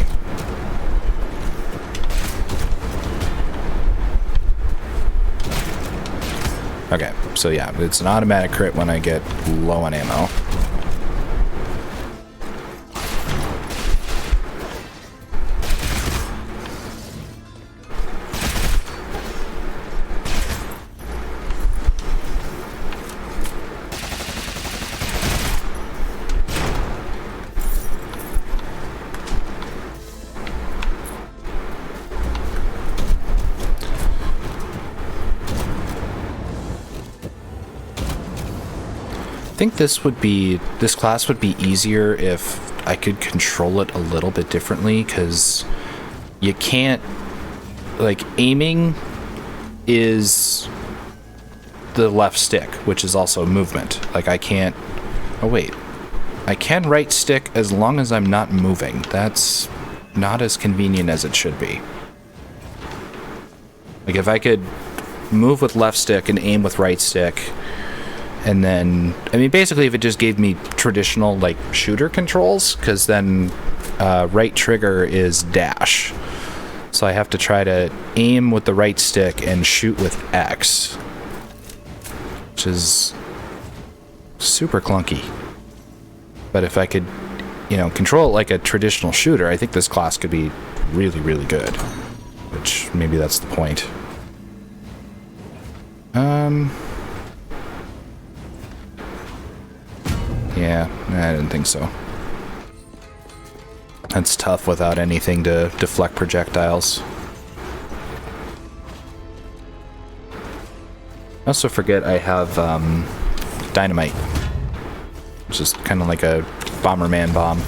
Okay, so yeah, it's an automatic crit when I get low on ammo. I think this class would be easier if I could control it a little bit differently, because you can't, like, aiming is the left stick, which is also movement. Like, I can't, oh wait, I can right stick as long as I'm not moving. That's not as convenient as it should be. Like, if I could move with left stick and aim with right stick, and then, I mean, basically if it just gave me traditional, like, shooter controls, because then right trigger is dash. So I have to try to aim with the right stick and shoot with X, which is super clunky. But if I could, you know, control it like a traditional shooter, I think this class could be really, really good. Which, maybe that's the point. Yeah, I didn't think so. That's tough without anything to deflect projectiles. I also forget I have dynamite, which is kind of like a Bomberman bomb.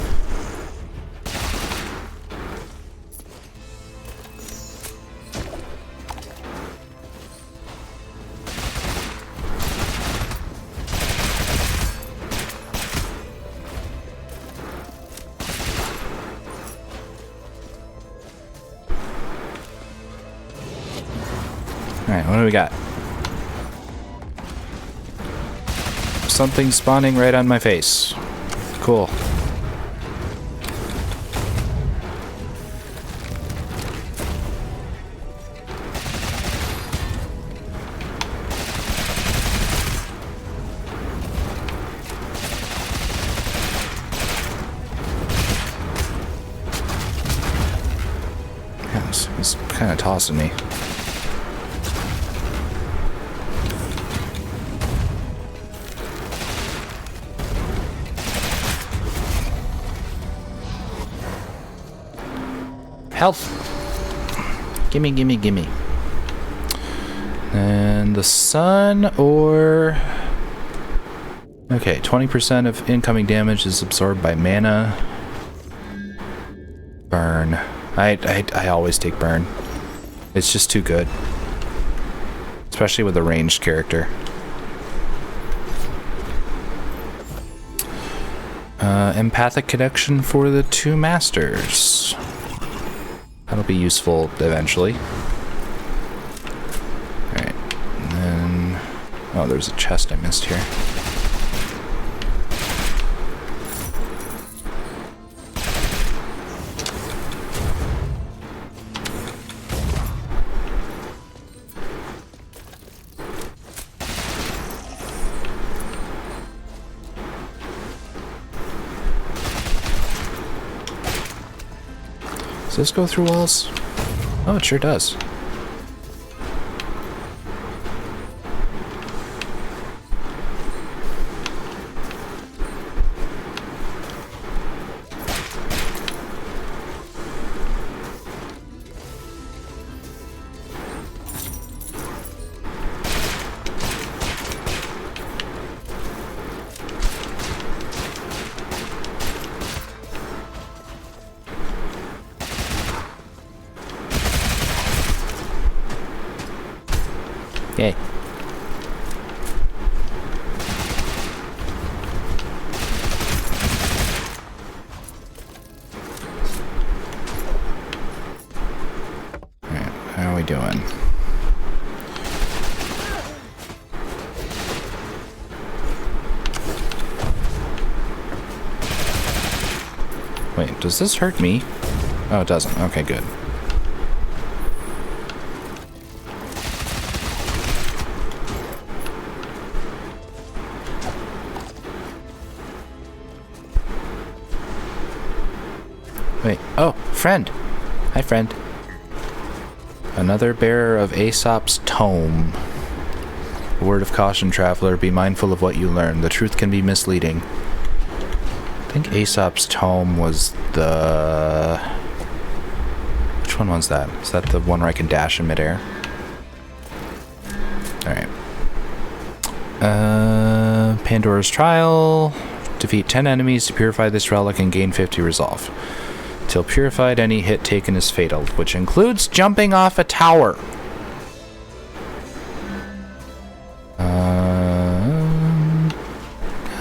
Alright, what do we got? Something spawning right on my face. Cool. Yeah, he's kind of tossing me. Health. Gimme, gimme, gimme. And the sun, or... Okay, 20% of incoming damage is absorbed by mana. Burn. I always take burn. It's just too good. Especially with a ranged character. Empathic connection for the 2 masters. That'll be useful eventually. Alright, and then... Oh, there's a chest I missed here. Does this go through walls? Oh, it sure does. Yay. Alright, we doing? Wait, does this hurt me? Oh, it doesn't. Okay, good. Wait. Oh, friend. Hi, friend. Another bearer of Aesop's tome. A word of caution, traveler. Be mindful of what you learn. The truth can be misleading. I think Aesop's tome was the... Which one was that? Is that the one where I can dash in midair? Alright. Pandora's Trial. Defeat 10 enemies to purify this relic and gain 50 resolve. Till purified, any hit taken is fatal, which includes jumping off a tower.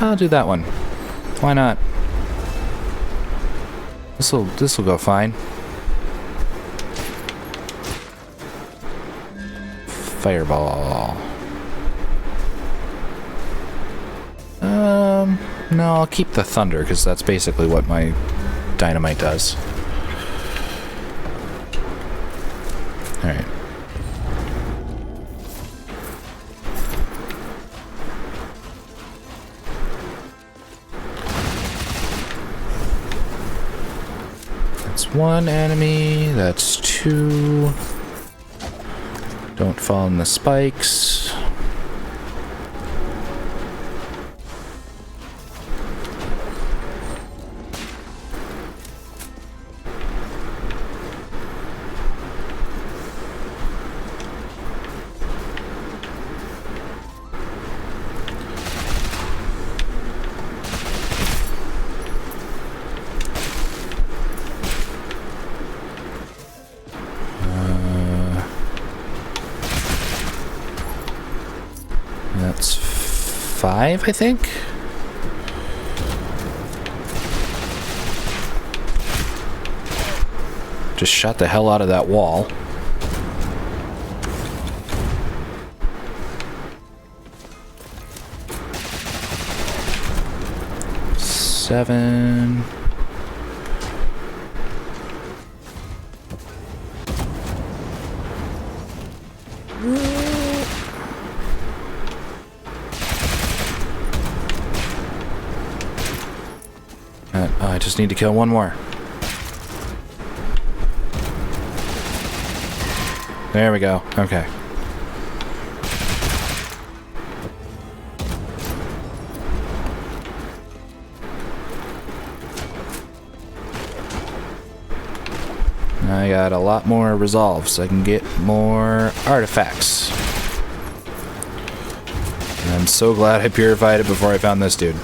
I'll do that one. Why not? This'll go fine. Fireball. No, I'll keep the thunder because that's basically what my dynamite does. All right. One enemy, that's two. Don't fall in the spikes. That's 5, I think. Just shot the hell out of that wall. Seven. I just need to kill one more. There we go. Okay. I got a lot more resolve, so I can get more artifacts. And I'm so glad I purified it before I found this dude.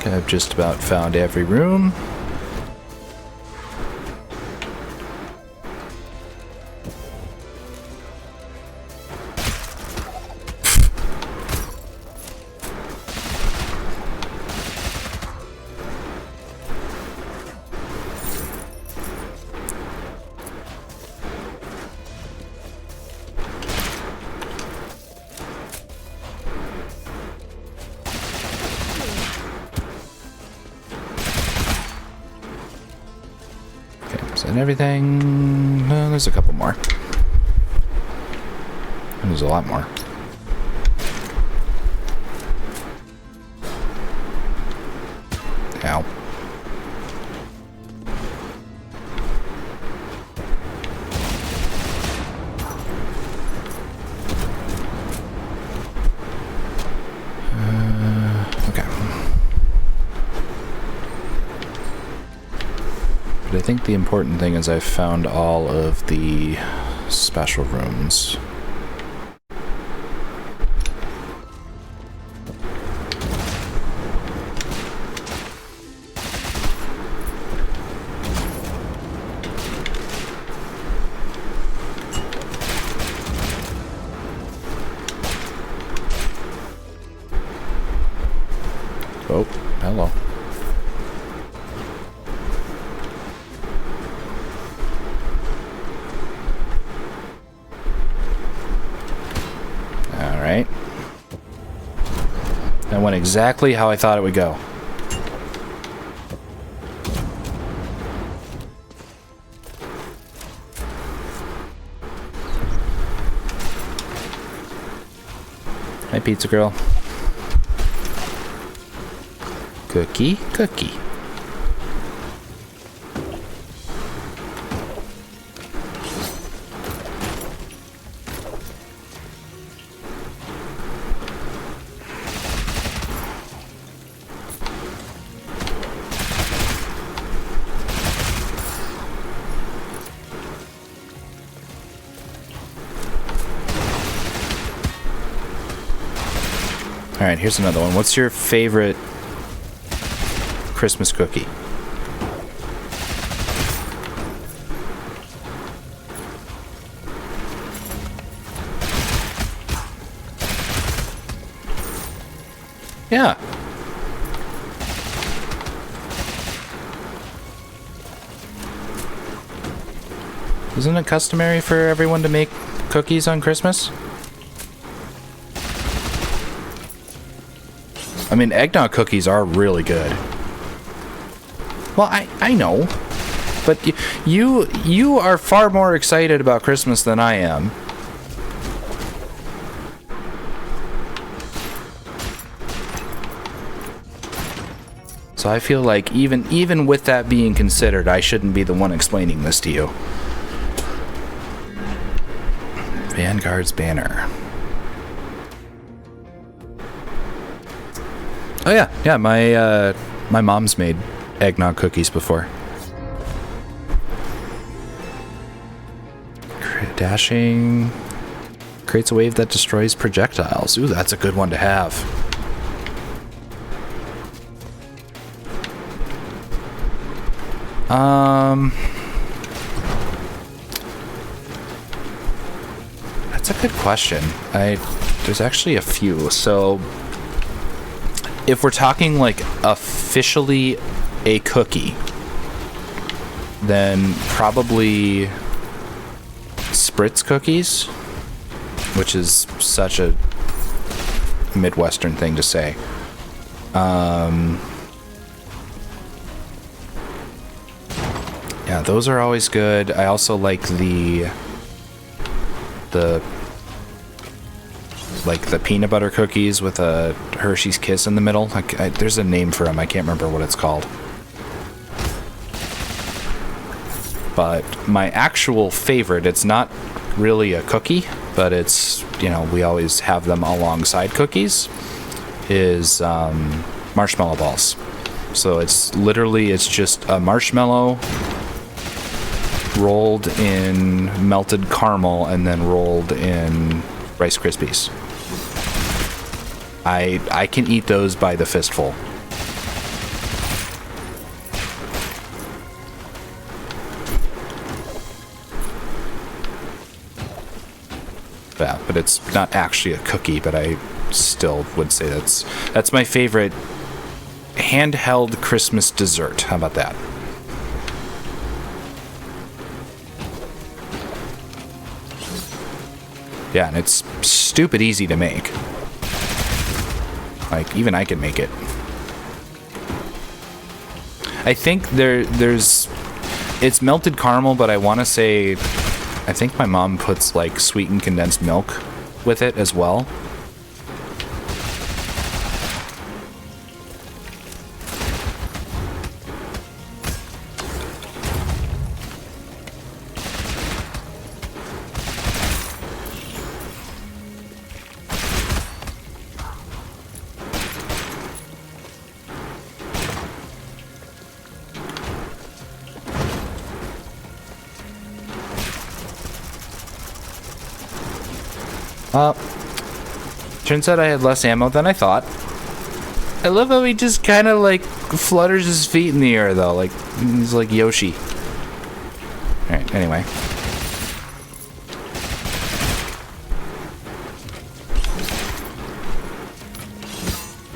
I've just about found every room. And everything. There's a couple more. There's a lot more. Ow. Okay. But I think the important thing is I've found all of the special rooms. Oh, hello. All right. That went exactly how I thought it would go. Hi, Pizza Girl. Cookie, cookie. All right, here's another one. What's your favorite Christmas cookie? Yeah. Isn't it customary for everyone to make cookies on Christmas? I mean, eggnog cookies are really good. Well, I know. But you are far more excited about Christmas than I am. So I feel like even with that being considered, I shouldn't be the one explaining this to you. Vanguard's banner. Oh yeah, my mom's made eggnog cookies before. Dashing creates a wave that destroys projectiles. Ooh, that's a good one to have. That's a good question. There's actually a few. So if we're talking like officially a cookie, then probably Spritz cookies, which is such a Midwestern thing to say. Yeah, those are always good. I also like the peanut butter cookies with a Hershey's Kiss in the middle. There's a name for them. I can't remember what it's called. But my actual favorite, it's not really a cookie, but it's, you know, we always have them alongside cookies, is marshmallow balls. So it's just a marshmallow rolled in melted caramel and then rolled in Rice Krispies. I can eat those by the fistful. Yeah, but it's not actually a cookie, but I still would say that's my favorite handheld Christmas dessert. How about that? Yeah, and it's stupid easy to make. Like, even I can make it. I think it's melted caramel, but I want to say, I think my mom puts like sweetened condensed milk with it as well. Turns out I had less ammo than I thought. I love how he just kind of like flutters his feet in the air though, like he's like Yoshi. Alright, anyway.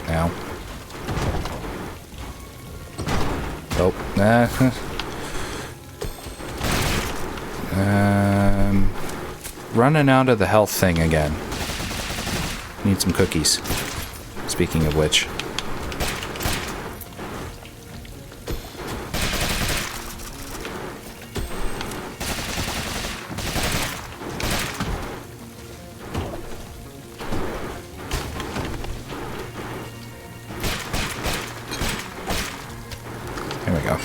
Now. Oh. Running out of the health thing again. Need some cookies. Speaking of which. There we go.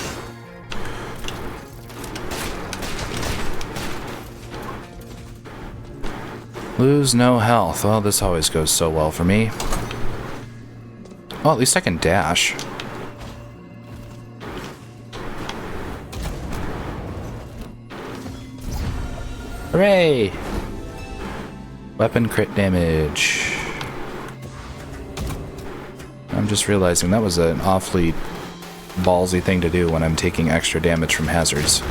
Lose no health. Well, this always goes so well for me. Well, at least I can dash. Hooray! Weapon crit damage. I'm just realizing that was an awfully ballsy thing to do when I'm taking extra damage from hazards.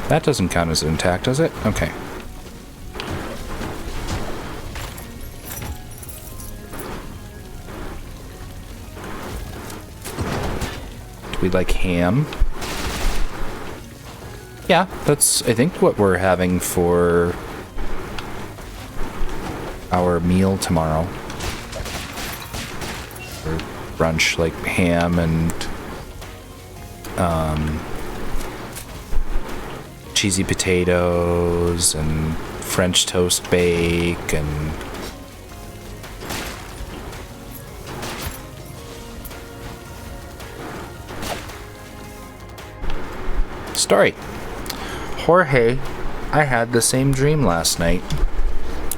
That doesn't count as an attack, does it? Okay. Do we like ham? Yeah, that's, I think, what we're having for our meal tomorrow. For brunch, like ham and cheesy potatoes and French toast bake and story. Jorge, I had the same dream last night,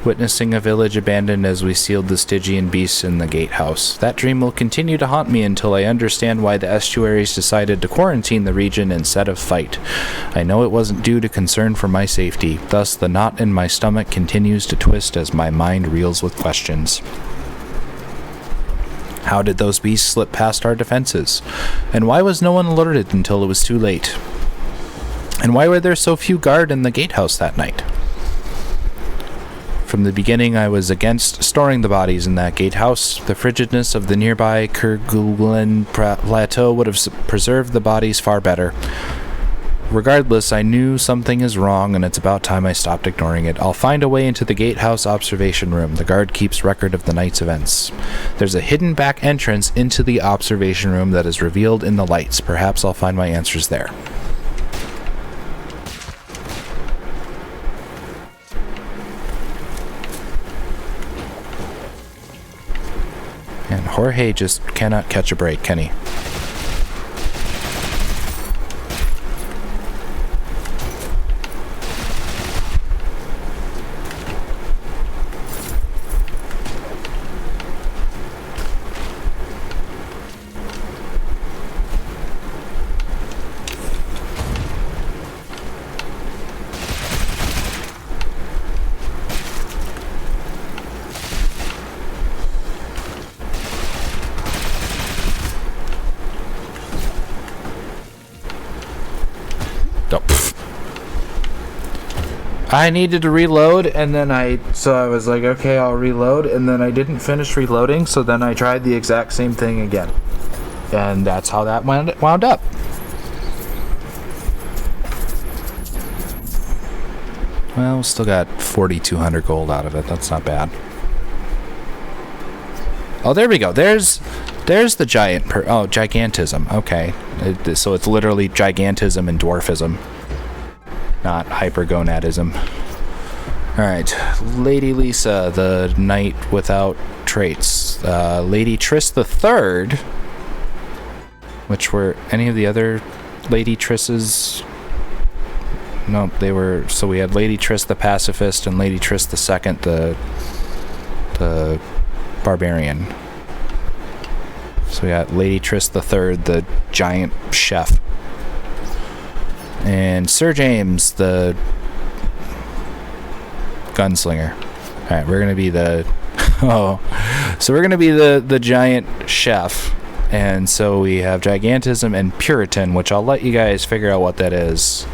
witnessing a village abandoned as we sealed the Stygian beasts in the gatehouse. That dream will continue to haunt me until I understand why the estuaries decided to quarantine the region instead of fight. I know it wasn't due to concern for my safety, thus the knot in my stomach continues to twist as my mind reels with questions. How did those beasts slip past our defenses? And why was no one alerted until it was too late? And why were there so few guard in the gatehouse that night? From the beginning, I was against storing the bodies in that gatehouse. The frigidness of the nearby Kerguelen plateau would have preserved the bodies far better. Regardless, I knew something is wrong, and it's about time I stopped ignoring it. I'll find a way into the gatehouse observation room. The guard keeps record of the night's events. There's a hidden back entrance into the observation room that is revealed in the lights. Perhaps I'll find my answers there. And Jorge just cannot catch a break, can he? I needed to reload, and then I was like, okay, I'll reload, and then I didn't finish reloading, so then I tried the exact same thing again. And that's how that wound up. Well, still got 4,200 gold out of it. That's not bad. Oh, there we go. There's the giant gigantism. Okay. So it's literally gigantism and dwarfism. Not hypergonadism. Alright, Lady Lisa, the knight without traits. Lady Triss the Third, which were any of the other Lady Trisses? No, they were. So we had Lady Triss the Pacifist and Lady Triss the Second, the Barbarian. So we got Lady Triss the Third, the giant chef. And Sir James, the gunslinger. Alright, we're gonna be the so we're gonna be the giant chef. And so we have gigantism and Puritan, which I'll let you guys figure out what that is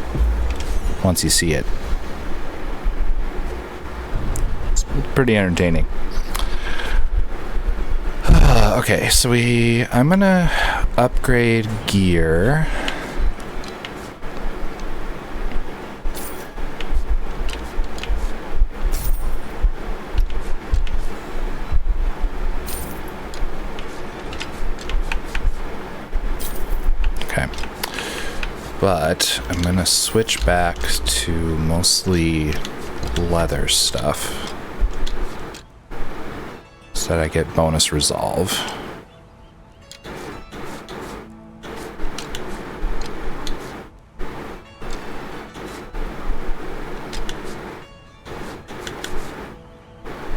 once you see it. pretty entertaining. Okay, so I'm gonna upgrade gear. Okay. But I'm gonna switch back to mostly leather stuff so that I get bonus resolve.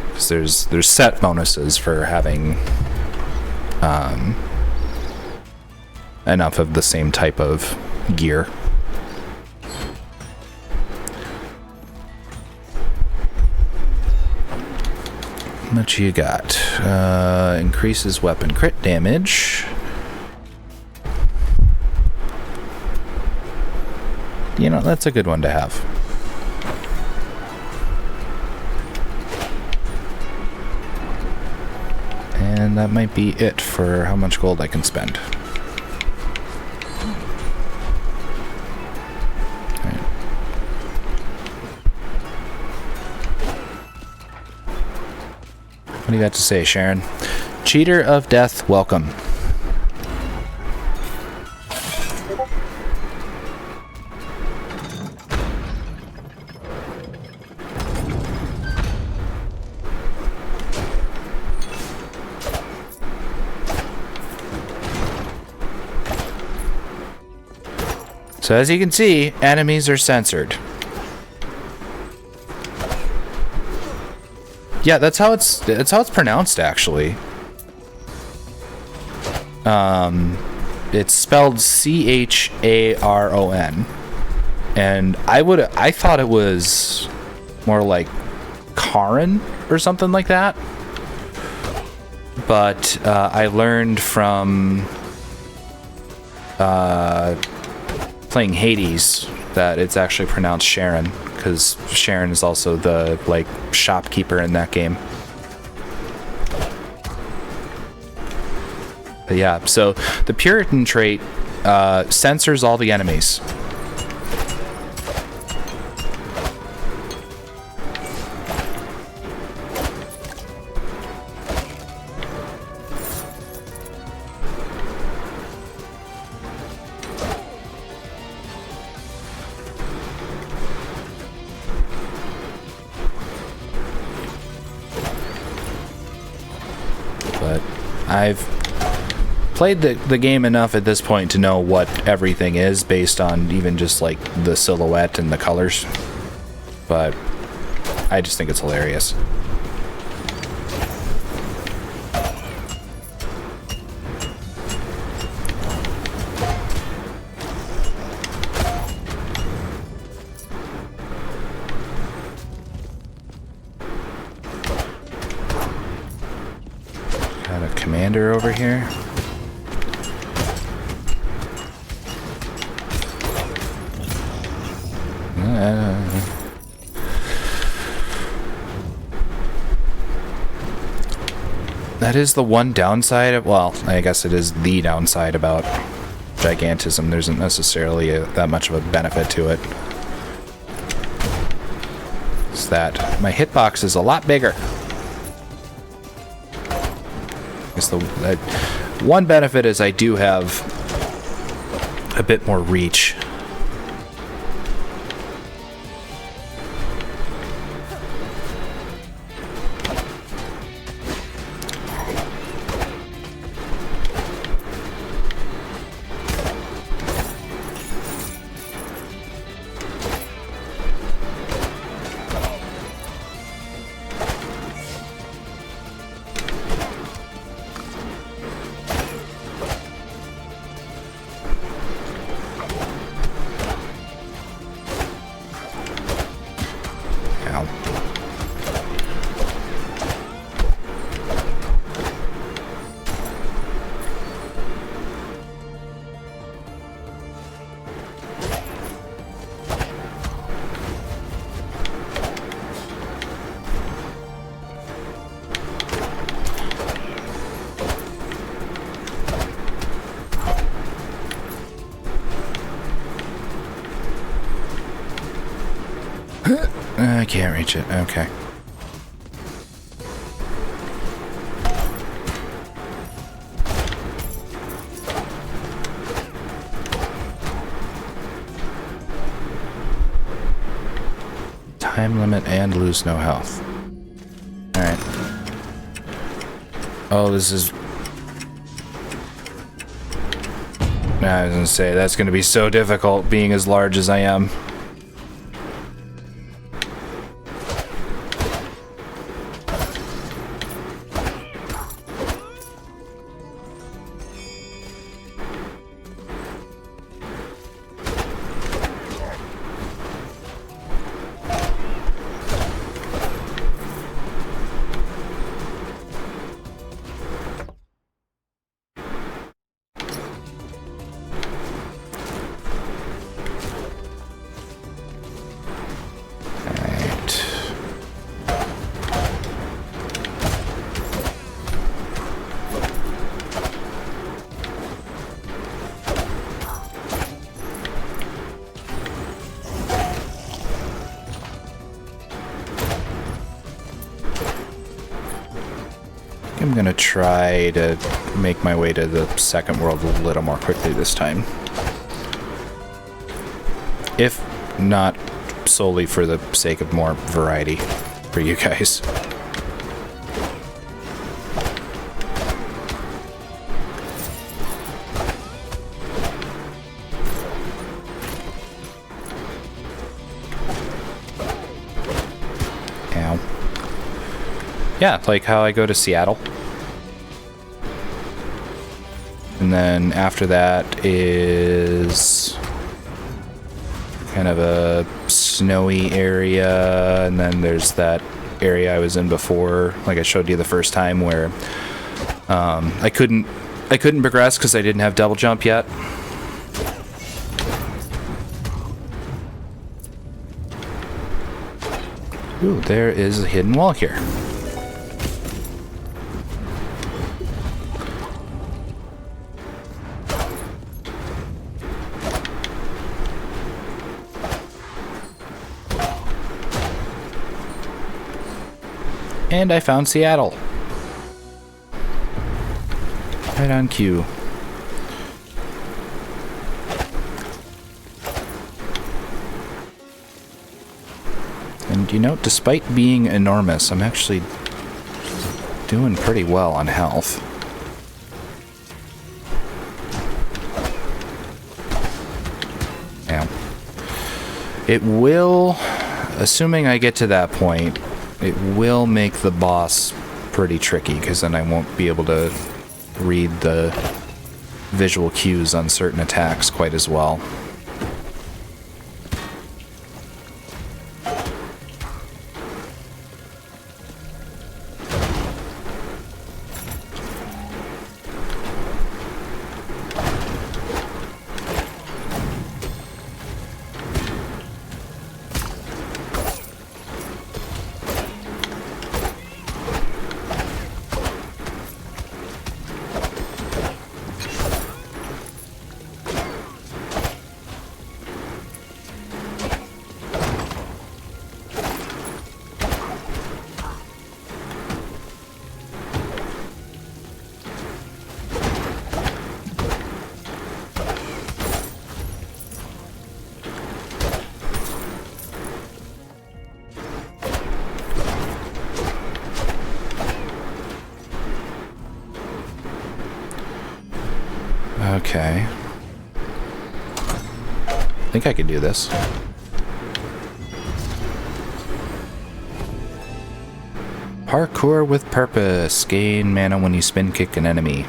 Because there's set bonuses for having enough of the same type of gear. What you got? Increases weapon crit damage. You know, that's a good one to have. And that might be it for how much gold I can spend. Alright. What do you got to say, Sharon? Cheater of Death, welcome. So as you can see, enemies are censored. Yeah, that's how it's pronounced actually. It's spelled Charon, and I thought it was more like Karin or something like that. But I learned from playing Hades that it's actually pronounced Sharon, because Sharon is also the like shopkeeper in that game. But yeah, so the Puritan trait censors all the enemies. But I've played the game enough at this point to know what everything is based on even just like the silhouette and the colors. But I just think it's hilarious. Got a commander over here. That is the one downside of, well, I guess it is the downside about gigantism. There isn't necessarily that much of a benefit to it. It's that my hitbox is a lot bigger. I guess the one benefit is I do have a bit more reach. I can't reach it. Okay. Time limit and lose no health. Alright. Oh, this is... I was gonna say, that's gonna be so difficult being as large as I am. I'm gonna try to make my way to the second world a little more quickly this time. If not solely for the sake of more variety for you guys. Ow. Yeah, like how I go to Seattle. And then after that is kind of a snowy area, and then there's that area I was in before, like I showed you the first time, where I couldn't progress because I didn't have double jump yet. Ooh, there is a hidden wall here. And I found Seattle. Right on cue. And you know, despite being enormous, I'm actually doing pretty well on health. Yeah. It will, assuming I get to that point, it will make the boss pretty tricky, because then I won't be able to read the visual cues on certain attacks quite as well. Okay. I think I can do this. Parkour with purpose. Gain mana when you spin kick an enemy.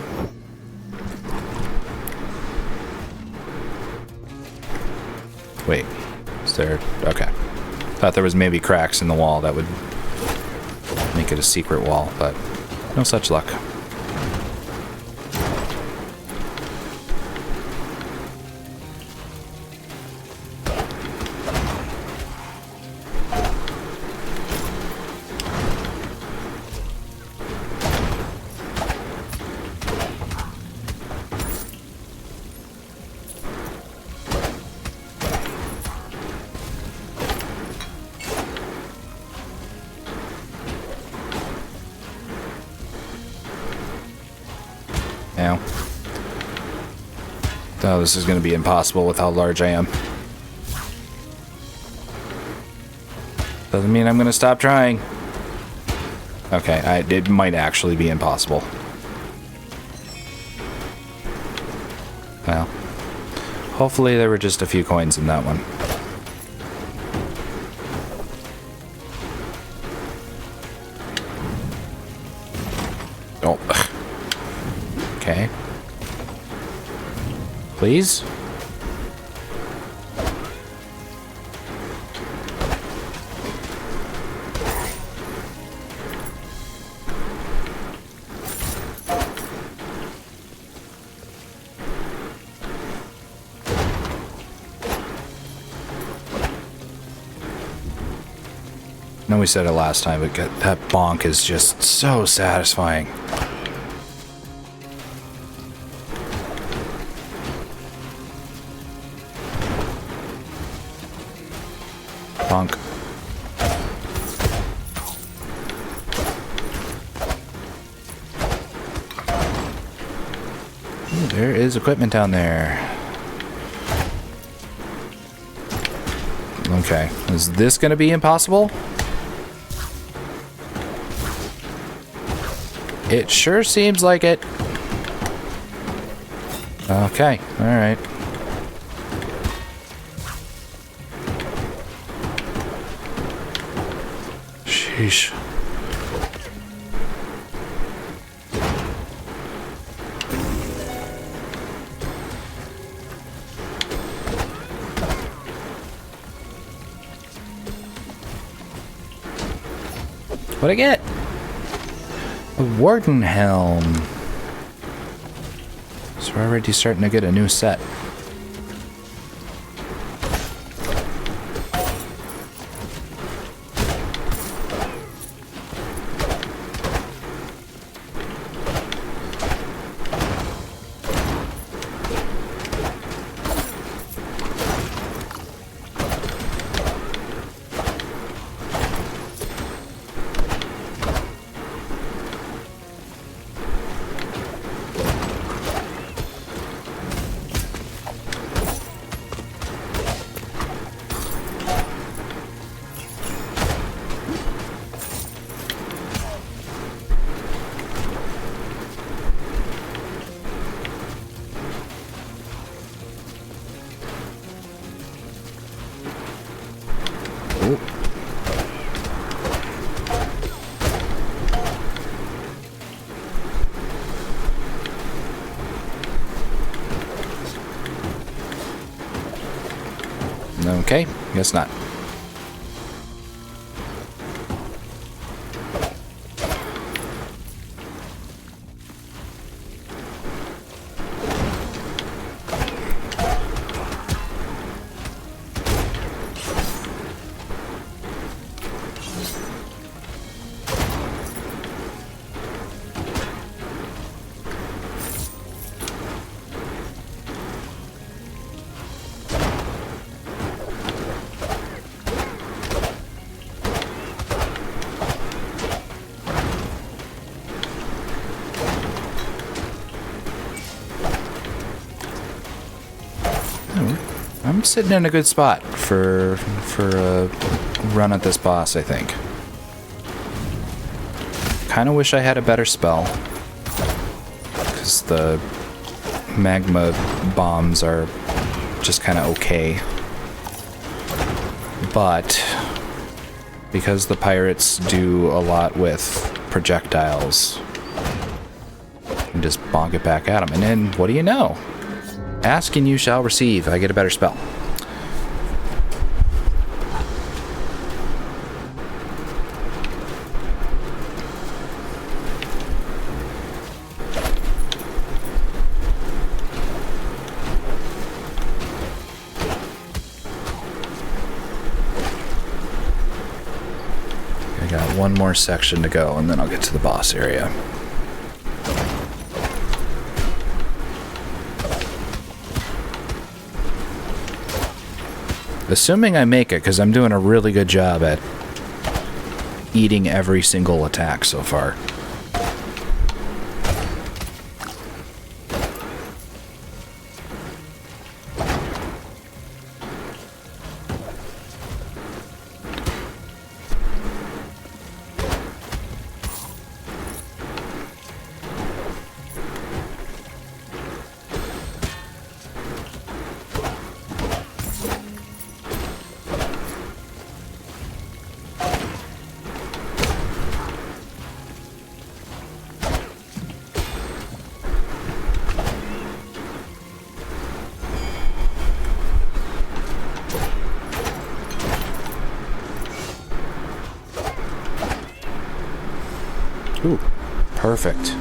Wait. Is there... Okay. Thought there was maybe cracks in the wall that would make it a secret wall, but no such luck. Oh, this is going to be impossible with how large I am. Doesn't mean I'm going to stop trying. Okay, it might actually be impossible. Well, hopefully there were just a few coins in that one. Oh. Okay. Please? I know we said it last time, but that bonk is just so satisfying. Bonk. Ooh, there is equipment down there. Okay, is this going to be impossible? It sure seems like it. Okay, alright. Sheesh. What'd I get? A Warden Helm. So we're already starting to get a new set. Okay, guess not. I'm sitting in a good spot for a run at this boss, I think. Kind of wish I had a better spell, because the magma bombs are just kind of okay. But because the pirates do a lot with projectiles, and just bonk it back at them. And then, what do you know? Ask and you shall receive. I get a better spell. I got one more section to go, and then I'll get to the boss area. Assuming I make it, because I'm doing a really good job at eating every single attack so far. Perfect.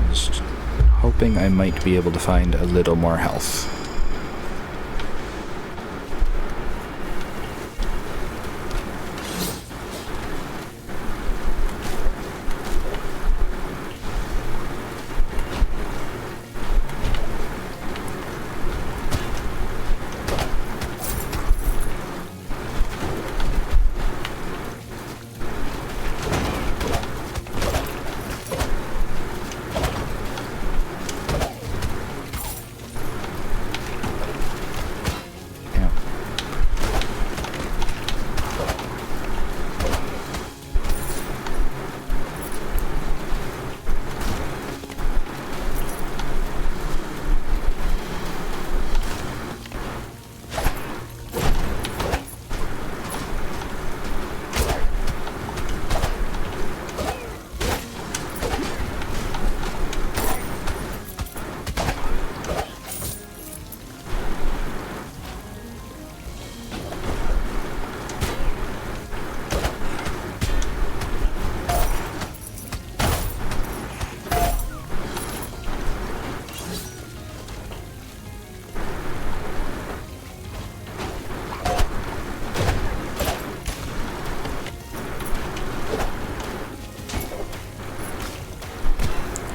Just hoping I might be able to find a little more health.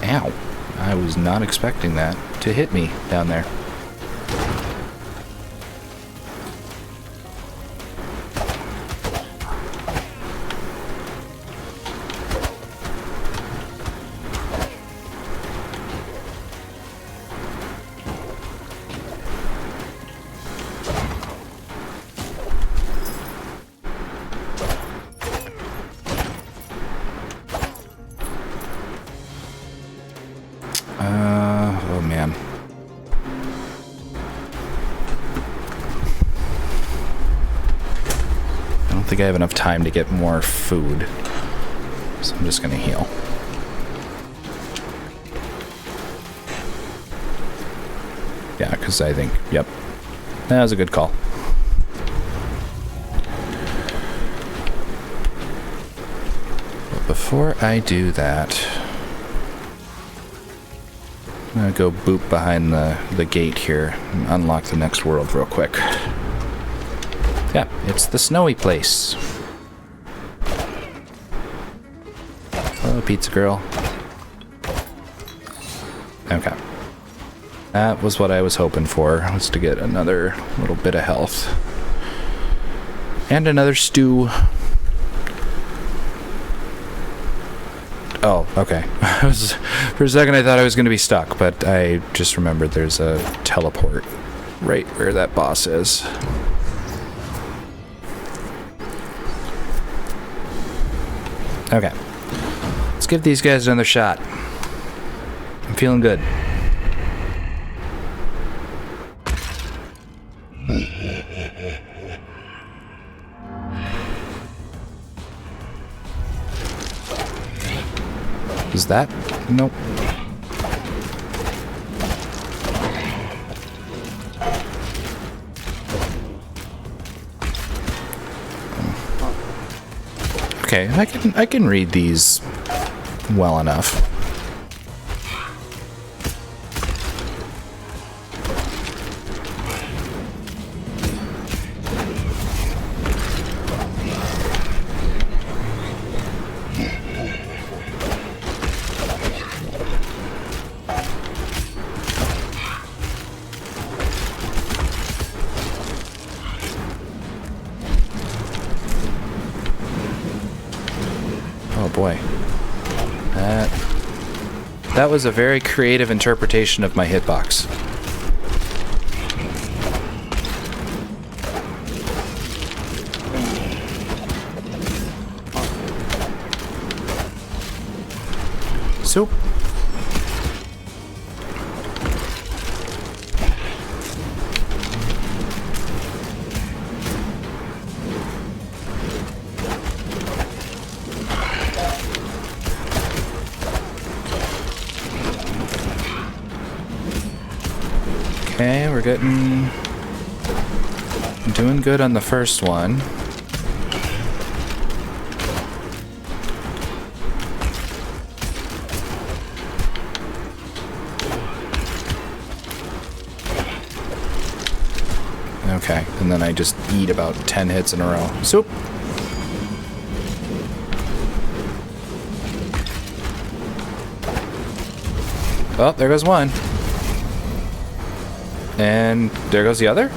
Ow. I was not expecting that to hit me down there. Oh man. I don't think I have enough time to get more food, so I'm just gonna heal. Yeah, because I think, yep, that was a good call. But before I do that, I'm gonna go boop behind the gate here and unlock the next world real quick. Yeah, it's the snowy place. Hello, pizza girl. Okay. That was what I was hoping for, was to get another little bit of health. And another stew. Oh, okay. For a second I thought I was going to be stuck, but I just remembered there's a teleport right where that boss is. Okay. Let's give these guys another shot. I'm feeling good. Is that? Nope. Okay, I can read these well enough. Oh boy. That was a very creative interpretation of my hitbox. Soup. Okay, we're doing good on the first one. Okay, and then I just eat about 10 hits in a row. Soup! Oh, there goes one. And there goes the other?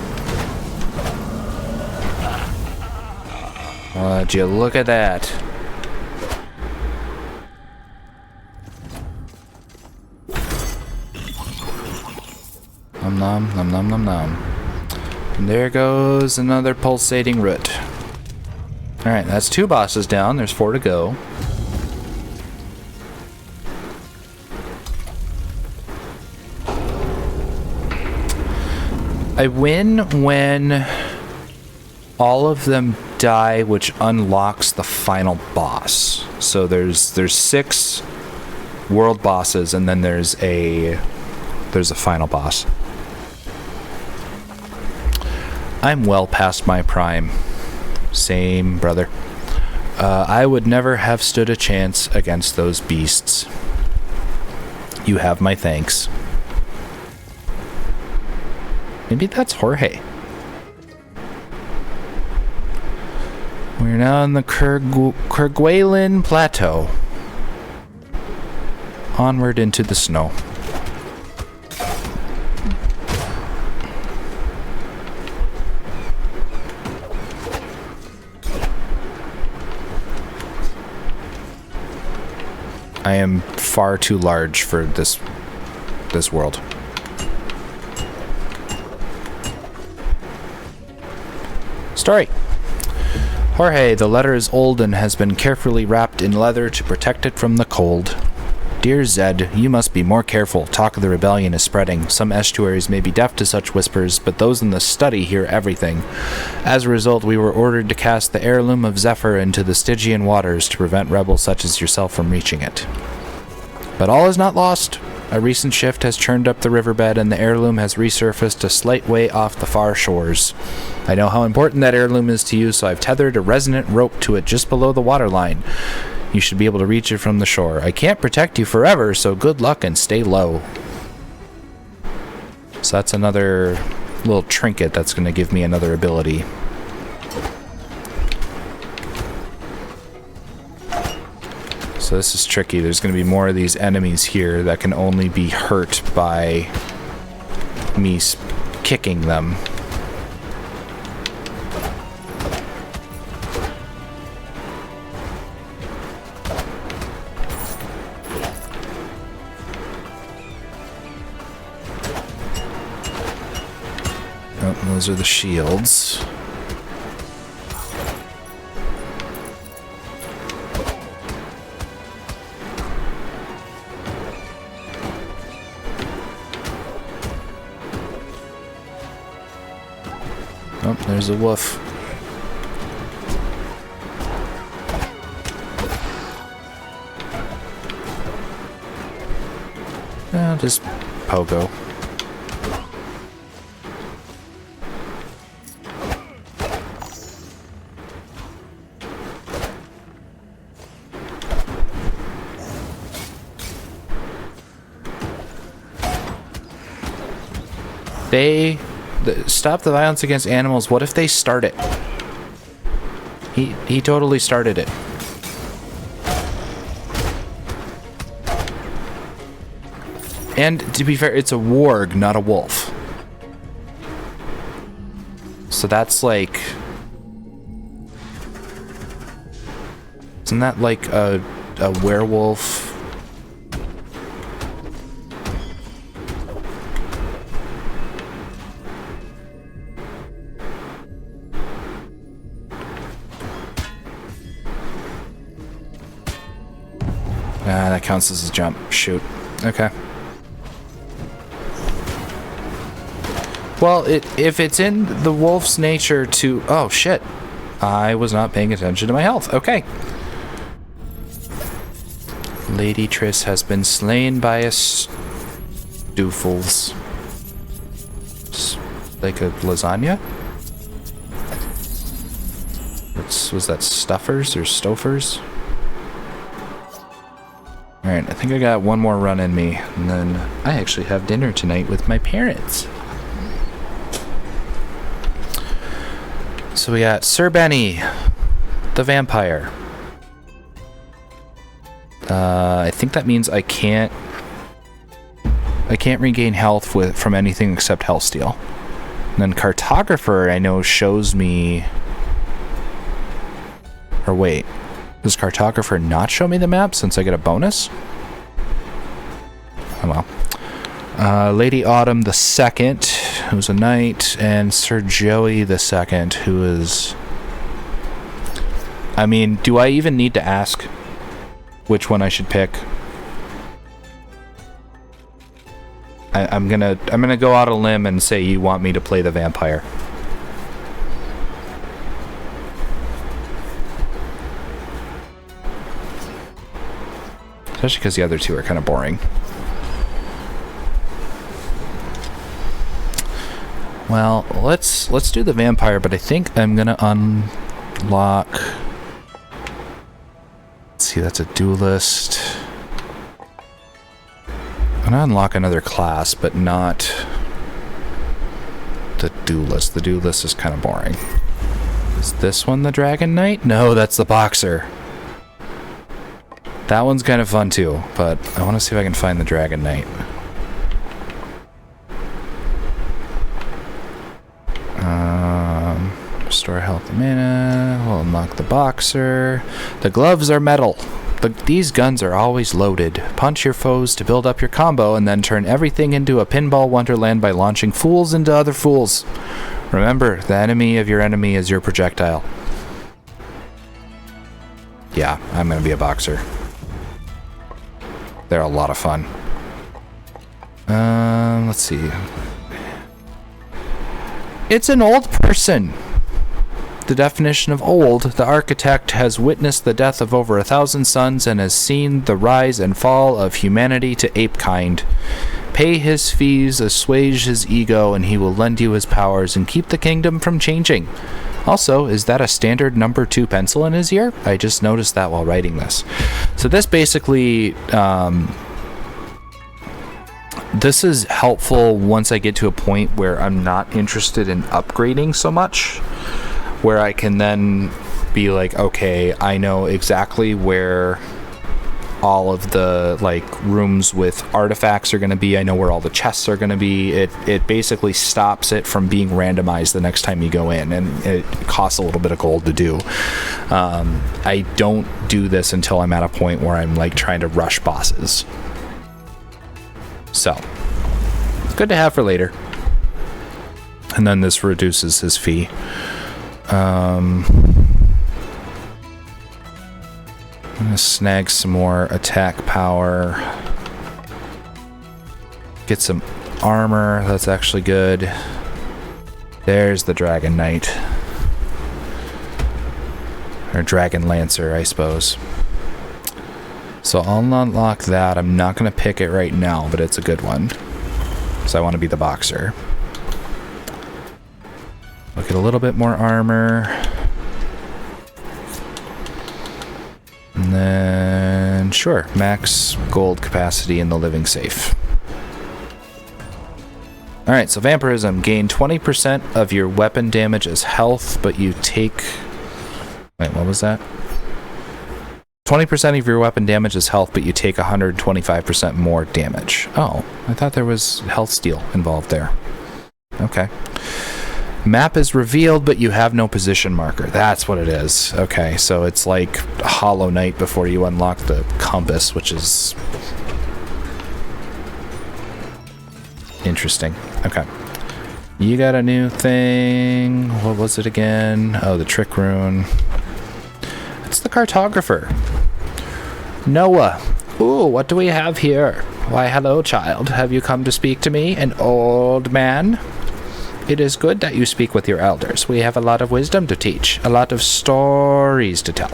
Would you look at that? Nom nom nom nom nom nom. And there goes another pulsating root. Alright, that's 2 bosses down. There's 4 to go. I win when all of them die, which unlocks the final boss. So there's 6 world bosses, and then there's a final boss. I'm well past my prime. Same, brother. I would never have stood a chance against those beasts. You have my thanks. Maybe that's Jorge. We're now on the Kerguelen Plateau. Onward into the snow. I am far too large for this world. Story. Jorge, the letter is old and has been carefully wrapped in leather to protect it from the cold. Dear Zed, you must be more careful. Talk of the rebellion is spreading. Some estuaries may be deaf to such whispers, but those in the study hear everything. As a result, we were ordered to cast the heirloom of Zephyr into the Stygian waters to prevent rebels such as yourself from reaching it. But all is not lost. A recent shift has churned up the riverbed, and the heirloom has resurfaced a slight way off the far shores. I know how important that heirloom is to you, so I've tethered a resonant rope to it just below the waterline. You should be able to reach it from the shore. I can't protect you forever, so good luck and stay low. So that's another little trinket that's going to give me another ability. So this is tricky. There's going to be more of these enemies here that can only be hurt by me kicking them. Oh, those are the shields. Oh, there's a wolf. Just pogo. Stop the violence against animals. What if they start it? He totally started it. And to be fair, it's a warg, not a wolf. So that's like... Isn't that like a werewolf? That counts as a jump. Shoot. Okay. Well, if it's in the wolf's nature to... Oh, shit. I was not paying attention to my health. Okay. Lady Triss has been slain by a Stoofles. Like a lasagna? Was that Stuffers or Stofers? Alright, I think I got one more run in me, and then I actually have dinner tonight with my parents. So we got Sir Benny, the vampire. I think that means I can't regain health from anything except Hellsteel. And then Cartographer, I know, shows me... Or wait, does Cartographer not show me the map since I get a bonus? Oh well. Lady Autumn the Second, who's a knight, and Sir Joey the Second, who is... I mean, do I even need to ask which one I should pick? I'm gonna go out on a limb and say you want me to play the vampire. Especially because the other two are kind of boring. Well, let's do the vampire, but I think I'm gonna unlock... Let's see, that's a duelist. I'm gonna unlock another class, but not the duelist. The duelist is kind of boring. Is this one the Dragon Knight? No, that's the boxer. That one's kind of fun too, but I want to see if I can find the Dragon Knight. Restore health and mana. We'll unlock the boxer. The gloves are metal. These guns are always loaded. Punch your foes to build up your combo and then turn everything into a pinball wonderland by launching fools into other fools. Remember, the enemy of your enemy is your projectile. Yeah, I'm gonna be a boxer. They're a lot of fun. Let's see. It's an old person. The definition of old, the architect has witnessed the death of over 1,000 sons and has seen the rise and fall of humanity to ape-kind. Pay his fees, assuage his ego, and he will lend you his powers and keep the kingdom from changing. Also, is that a standard number 2 pencil in his ear? I just noticed that while writing this. So this basically... this is helpful once I get to a point where I'm not interested in upgrading so much. Where I can then be like, okay, I know exactly where all of the like rooms with artifacts are going to be. I know where all the chests are going to be. It basically stops it from being randomized the next time you go in, and it costs a little bit of gold to do. I don't do this until I'm at a point where I'm like trying to rush bosses. So, good to have for later. And then this reduces his fee. I'm gonna snag some more attack power. Get some armor, that's actually good. There's the Dragon Knight. Or Dragon Lancer, I suppose. So I'll unlock that. I'm not gonna pick it right now, but it's a good one. So I want to be the boxer. Look at a little bit more armor. And then, sure, max gold capacity in the living safe. Alright, so vampirism. Gain 20% of your weapon damage as health, but you take... Wait, what was that? 20% of your weapon damage is health, but you take 125% more damage. Oh, I thought there was health steal involved there. Okay. Map is revealed, but you have no position marker. That's what it is. Okay, so it's like Hollow Knight before you unlock the compass, which is interesting. Okay. You got a new thing. What was it again? Oh, the Trick Rune. It's the Cartographer. Noah. Ooh, what do we have here? Why, hello, child. Have you come to speak to me, an old man? It is good that you speak with your elders. We have a lot of wisdom to teach, a lot of stories to tell.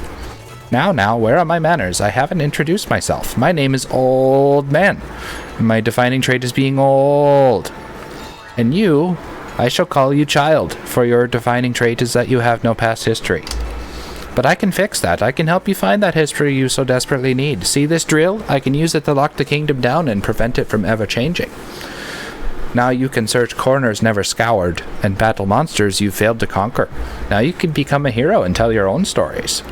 Now, where are my manners? I haven't introduced myself. My name is Old Man. My defining trait is being old. And you, I shall call you Child, for your defining trait is that you have no past history. But I can fix that. I can help you find that history you so desperately need. See this drill? I can use it to lock the kingdom down and prevent it from ever changing. Now you can search corners never scoured and battle monsters you failed to conquer. Now you can become a hero and tell your own stories.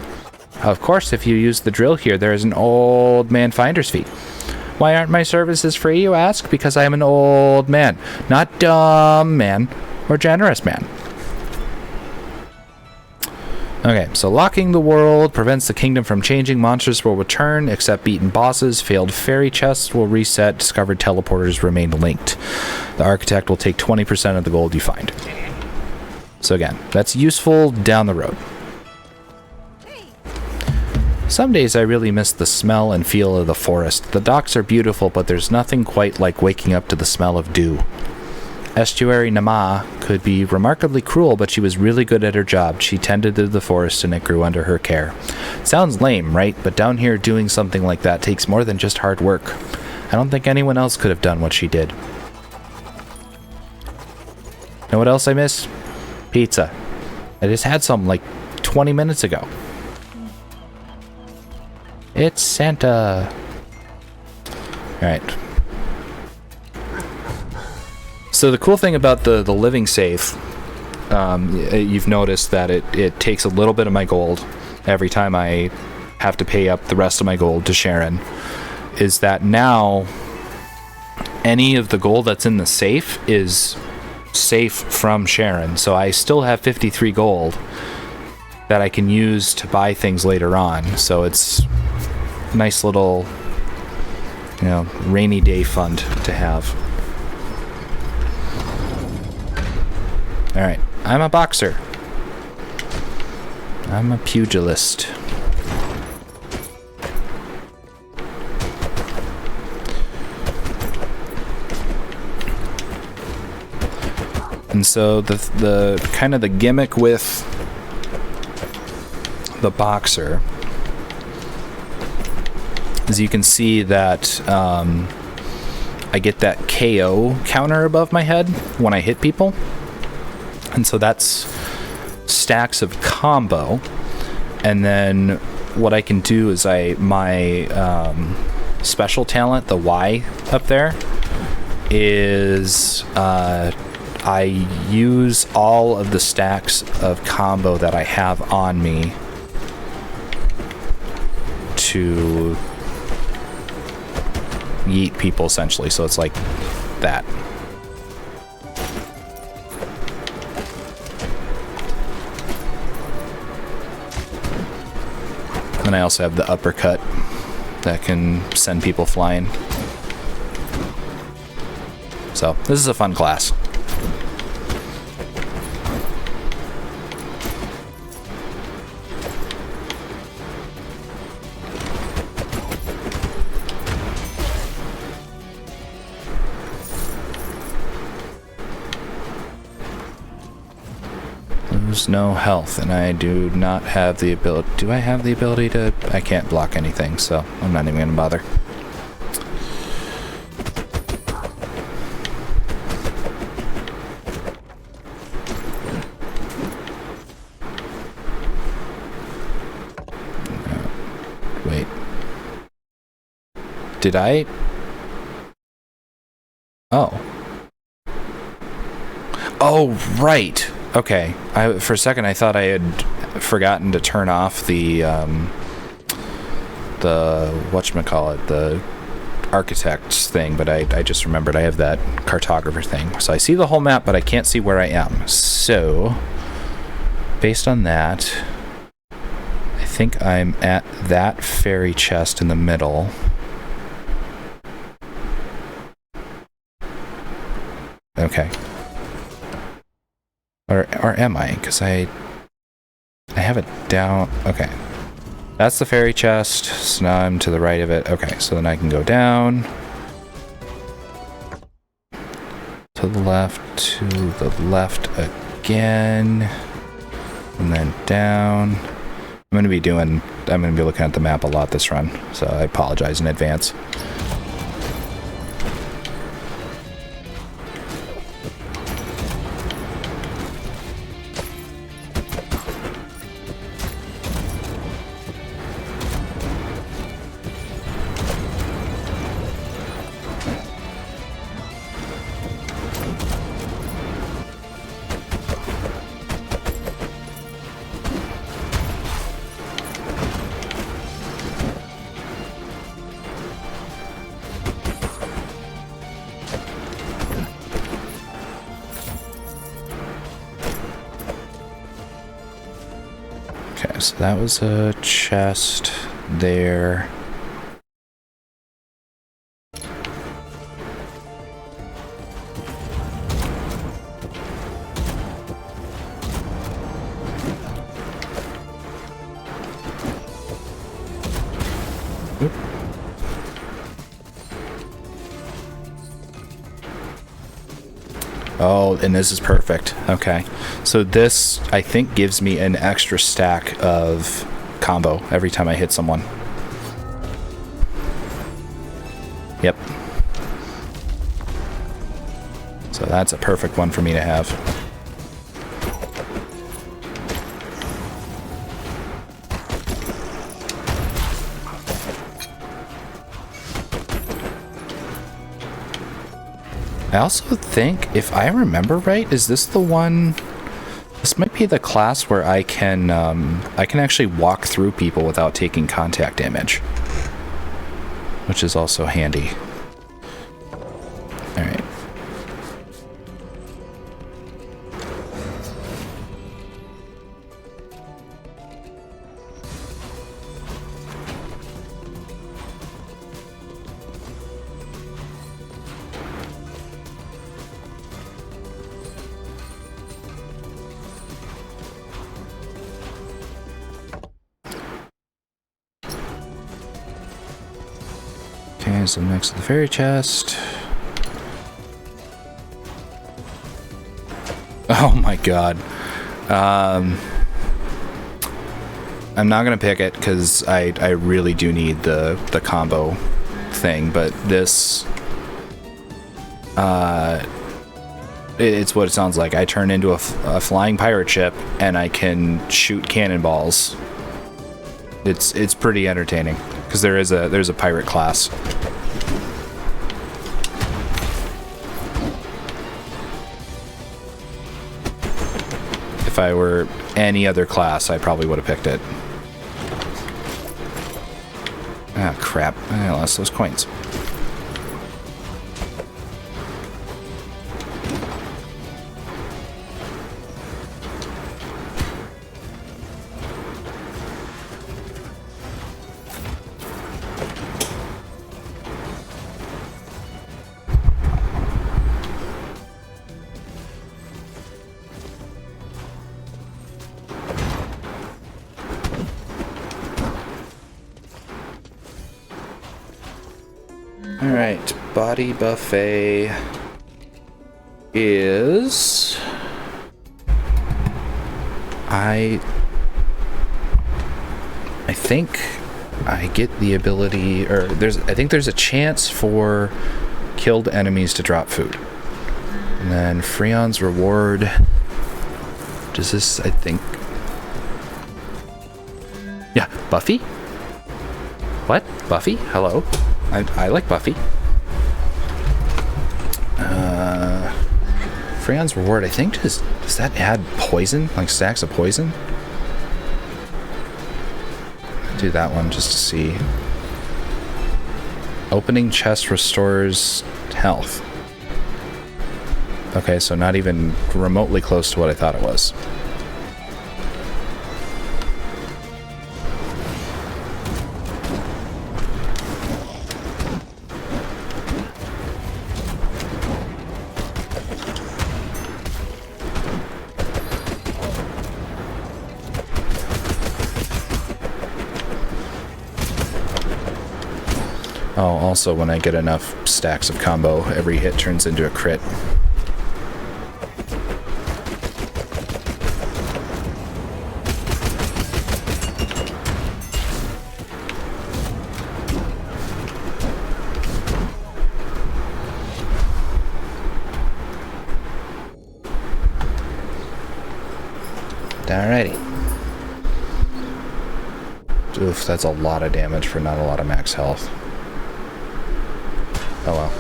Of course, if you use the drill here, there is an old man finder's fee. Why aren't my services free, you ask? Because I am an old man, not dumb man or generous man. Okay, so locking the world prevents the kingdom from changing. Monsters will return, except beaten bosses. Failed fairy chests will reset. Discovered teleporters remain linked. The architect will take 20% of the gold you find. So again, that's useful down the road. Some days I really miss the smell and feel of the forest. The docks are beautiful, but there's nothing quite like waking up to the smell of dew. Estuary Nama could be remarkably cruel, but she was really good at her job. She tended to the forest and it grew under her care. Sounds lame, right? But down here doing something like that takes more than just hard work. I don't think anyone else could have done what she did. Know what else I miss? Pizza. I just had some like 20 minutes ago. It's Santa. Alright. So the cool thing about the living safe, you've noticed that it takes a little bit of my gold every time I have to pay up the rest of my gold to Sharon, is that now any of the gold that's in the safe is safe from Sharon. So I still have 53 gold that I can use to buy things later on. So it's a nice little, rainy day fund to have. Alright, I'm a boxer. I'm a pugilist. And so the kind of the gimmick with the boxer is you can see that I get that KO counter above my head when I hit people. And so that's stacks of combo. And then what I can do is my special talent, the Y up there, is I use all of the stacks of combo that I have on me to yeet people, essentially. So it's like that. And I also have the uppercut that can send people flying. So this is a fun class. Lose no health, and I do not have the ability. Do I have the ability to? I can't block anything, so I'm not even gonna bother. Wait. Did I? Oh. Oh, right. Okay. For a second I thought I had forgotten to turn off the whatchamacallit, the architect's thing, but I just remembered I have that cartographer thing. So I see the whole map, but I can't see where I am. So, based on that, I think I'm at that fairy chest in the middle. Okay. Or am I? Because I have it down. Okay. That's the fairy chest. So now I'm to the right of it. Okay, so then I can go down. To the left again. And then down. I'm going to be looking at the map a lot this run. So I apologize in advance. So that was a chest there. Oop. Oh, and this is perfect. Okay. So this, I think, gives me an extra stack of combo every time I hit someone. Yep. So that's a perfect one for me to have. I also think, if I remember right, is this the one... This might be the class where I can actually walk through people without taking contact damage, which is also handy. All right. Okay, so next to the fairy chest. Oh my god. I'm not gonna pick it because I really do need the combo thing, but this it's what it sounds like. I turn into a flying pirate ship and I can shoot cannonballs. It's pretty entertaining because there's a pirate class. If I were any other class, I probably would have picked it. Ah, crap. I lost those coins. Alright, body buffet is... I think I get the ability, or I think there's a chance for killed enemies to drop food. And then Freon's reward, does this, I think... Yeah, Buffy? What? Buffy? Hello? I like Buffy. Freon's reward, I think, does that add poison? Like stacks of poison? I'll do that one just to see. Opening chest restores health. Okay, so not even remotely close to what I thought it was. Oh, also when I get enough stacks of combo, every hit turns into a crit. Alrighty. Oof, that's a lot of damage for not a lot of max health. Oh well.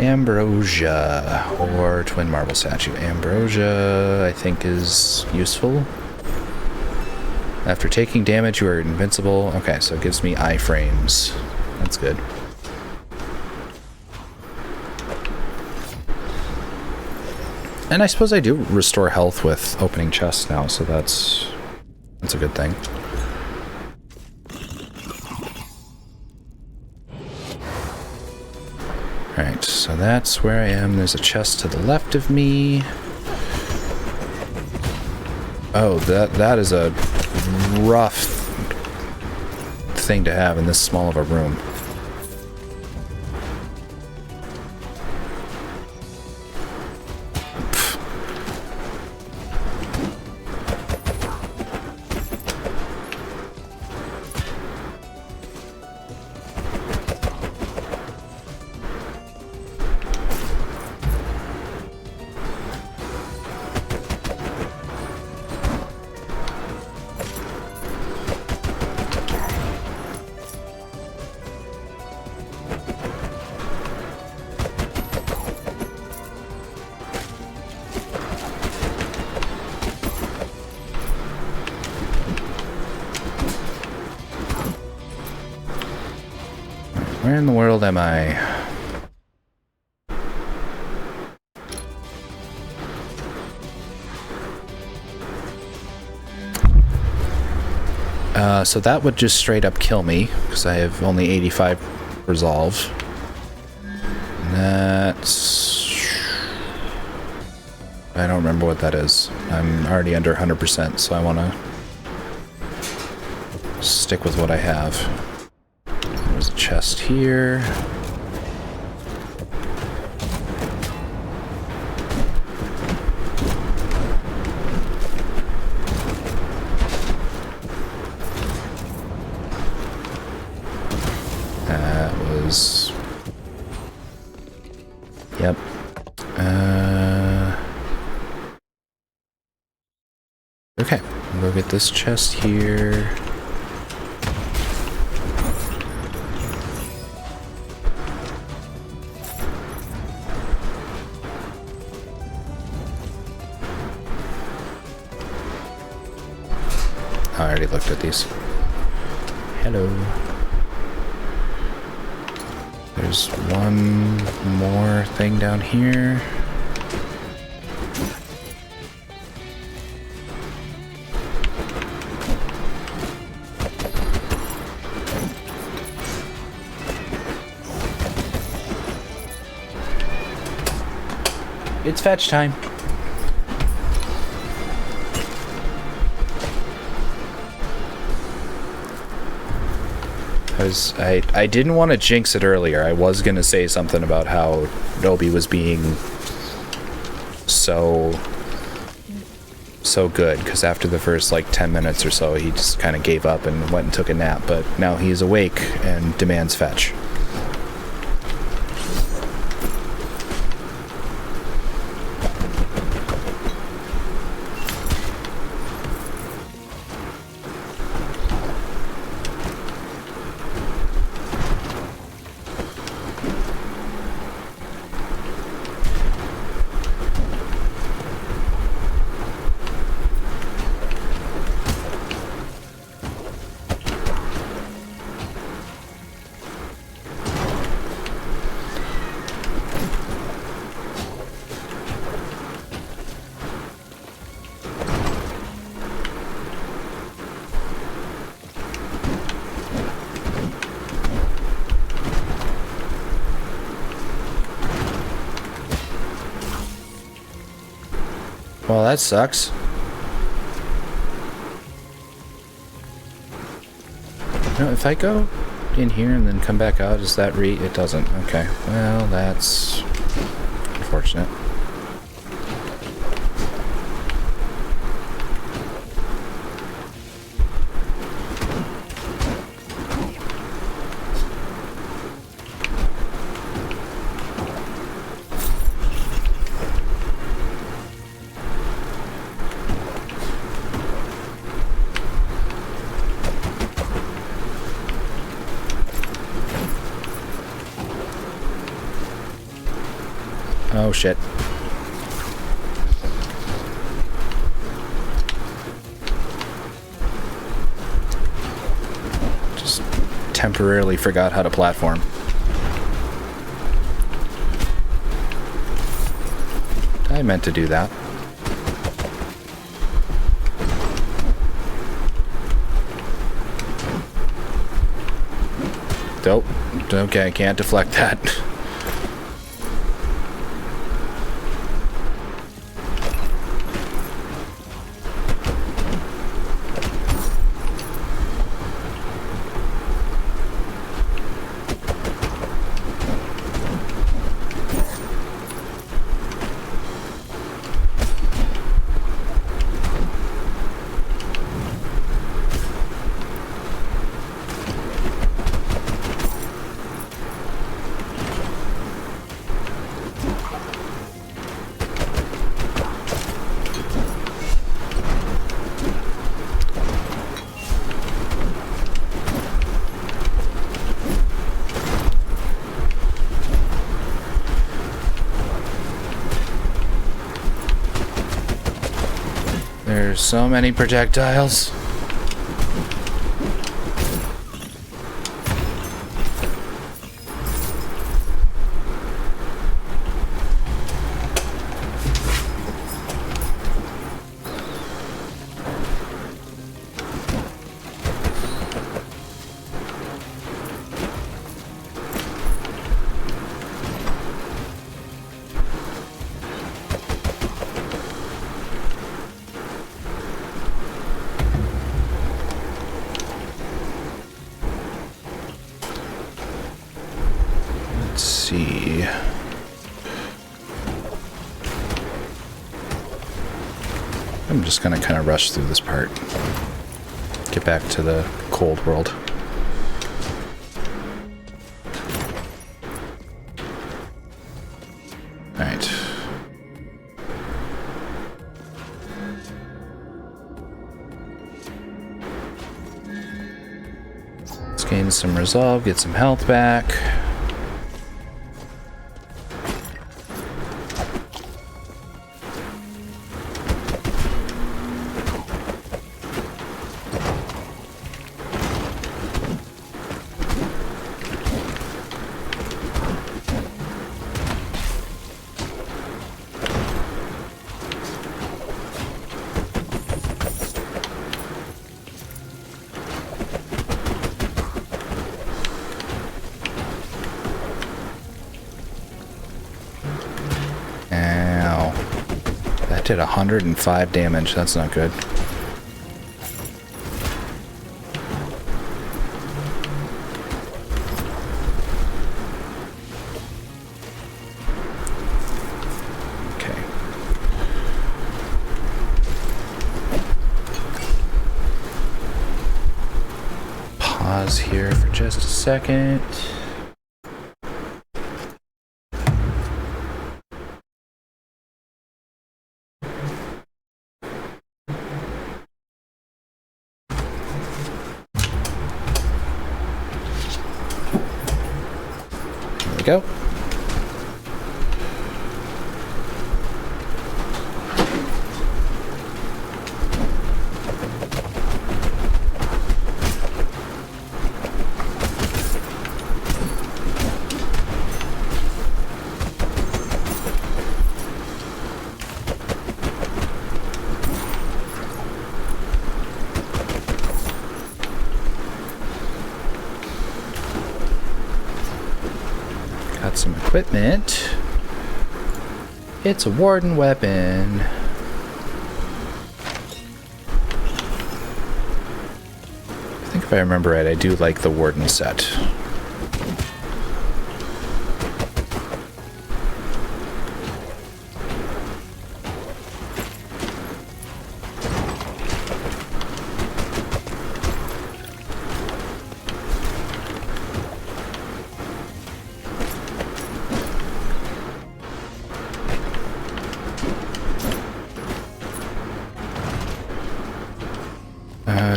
Ambrosia, or Twin Marble Statue. Ambrosia, I think, is useful. After taking damage, you are invincible. Okay, so it gives me iframes. That's good. And I suppose I do restore health with opening chests now, so that's a good thing. Alright, so that's where I am. There's a chest to the left of me. Oh, that is a rough thing to have in this small of a room. Where in the world am I? So that would just straight up kill me, because I have only 85 resolve. And that's... I don't remember what that is. I'm already under 100%, so I want to stick with what I have. There's a chest here. That was... Yep. Okay, we'll go get this chest here. I already looked at these. Hello. There's one more thing down here. It's fetch time. I didn't want to jinx it earlier. I was going to say something about how Nobi was being so good, because after the first like 10 minutes or so he just kind of gave up and went and took a nap, but now he's awake and demands fetch. Well, that sucks. No, if I go in here and then come back out, does that it doesn't. Okay. Well, that's unfortunate. Oh shit. Just temporarily forgot how to platform. I meant to do that. Nope. Okay, I can't deflect that. There's so many projectiles. Let's see. I'm just gonna kind of rush through this part. Get back to the cold world. Alright. Let's gain some resolve, get some health back. Ow. That did 105 damage. That's not good. Okay. Pause here for just a second. There we go. Got some equipment. It's a warden weapon. I think if I remember right, I do like the warden set.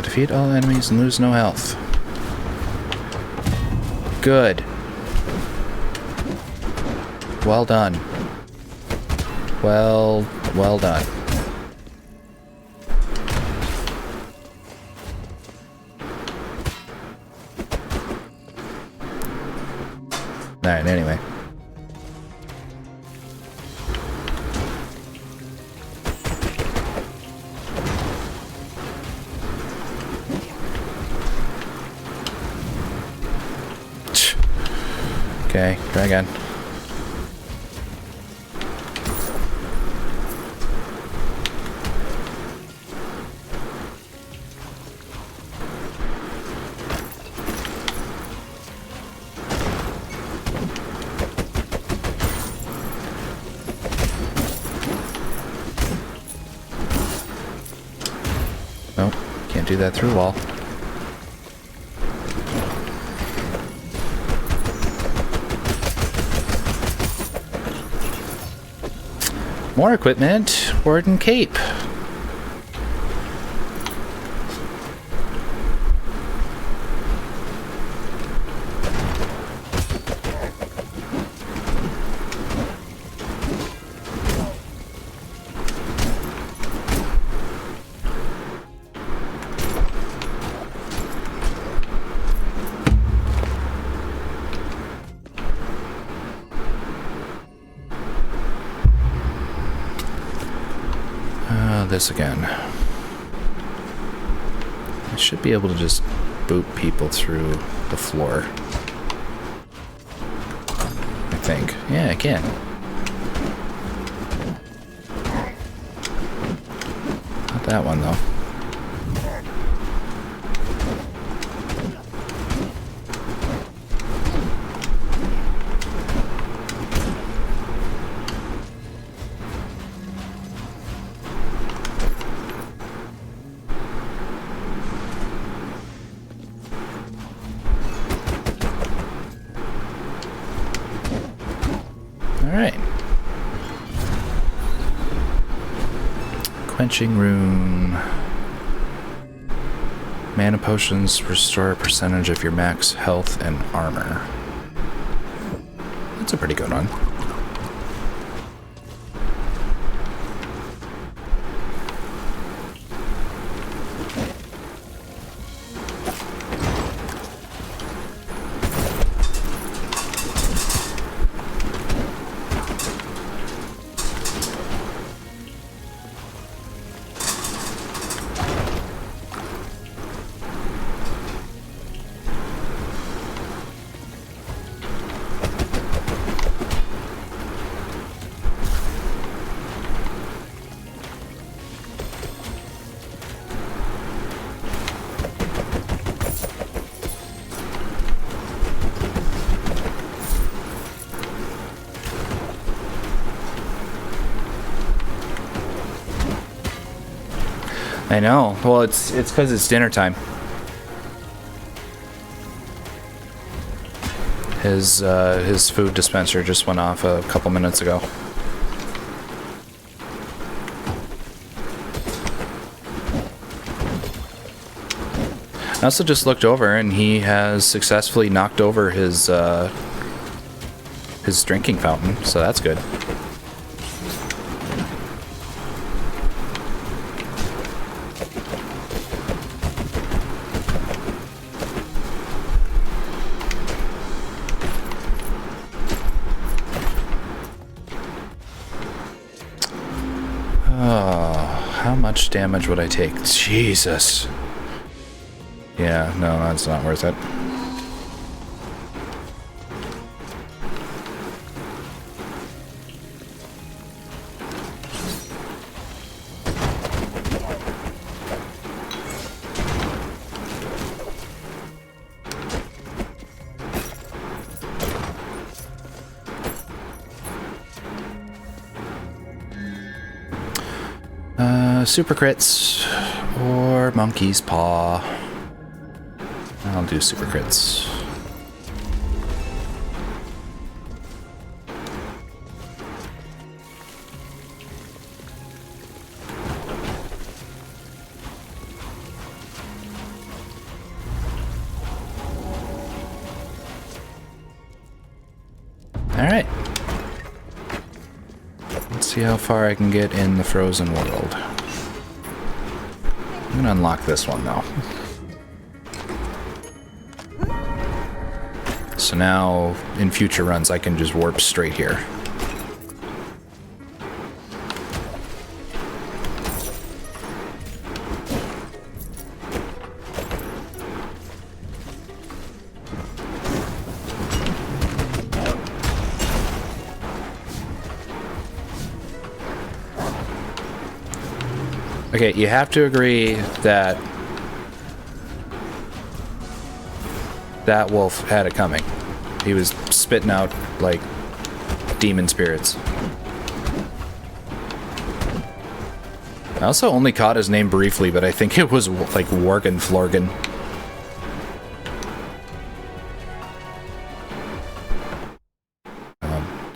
Defeat all enemies and lose no health. Good. Well done. Well done. Alright, anyway. Okay, try again. Nope, can't do that through wall. More equipment, Warden Cape. This again. I should be able to just boot people through the floor. I think. Yeah, I can. Not that one, though. Alright. Quenching Rune. Mana potions restore a percentage of your max health and armor. That's a pretty good one. I know. Well, it's because it's dinner time. His food dispenser just went off a couple minutes ago. I also just looked over, and he has successfully knocked over his drinking fountain, so that's good. How much damage would I take? Jesus. Yeah, no, that's not worth it. Super crits or monkey's paw. I'll do super crits. All right. Let's see how far I can get in the frozen world. I'm gonna unlock this one though. So now, in future runs, I can just warp straight here. Okay, you have to agree that that wolf had it coming. He was spitting out, like, demon spirits. I also only caught his name briefly, but I think it was, like, Worgen Florgen.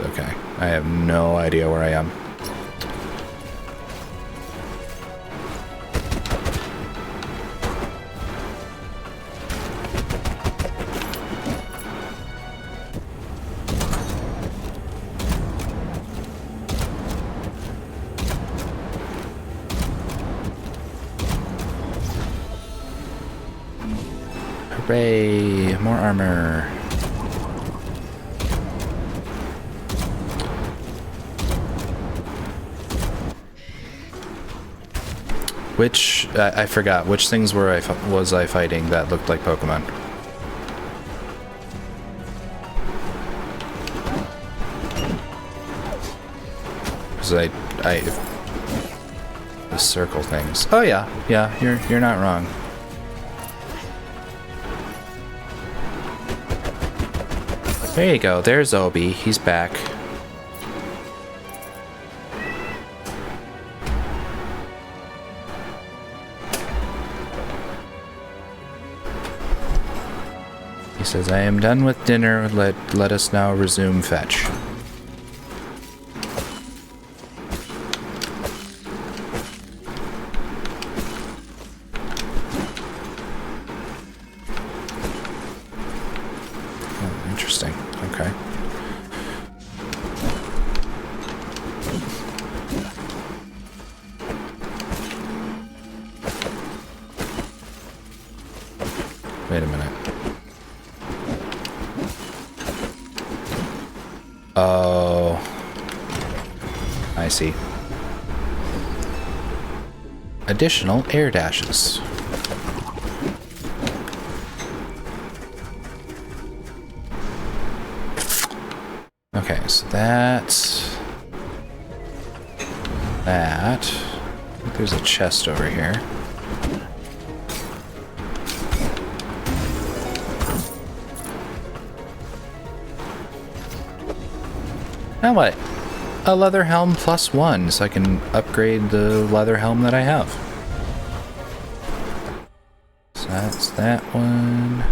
Okay. I have no idea where I am. Hooray! More armor. Which, I forgot, which things was I fighting that looked like Pokemon? Because the circle things. Oh yeah, you're not wrong. There you go, there's Obi, he's back. He says, I am done with dinner, let us now resume fetch. Interesting. Okay. Wait a minute. Oh. I see. Additional air dashes. Okay, so that's that. I think there's a chest over here. Now what? A leather helm +1, so I can upgrade the leather helm that I have. So that's that one.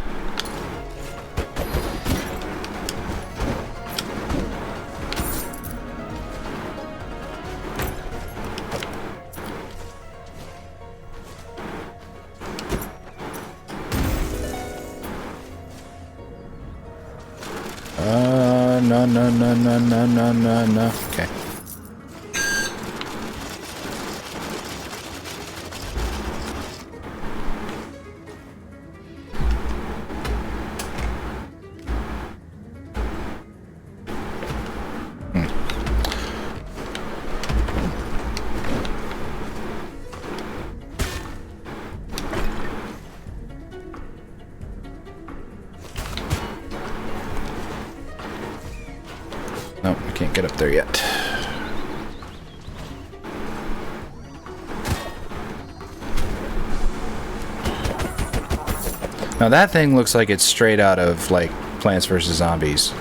No. Okay. Nope, I can't get up there yet. Now that thing looks like it's straight out of, like, Plants vs. Zombies.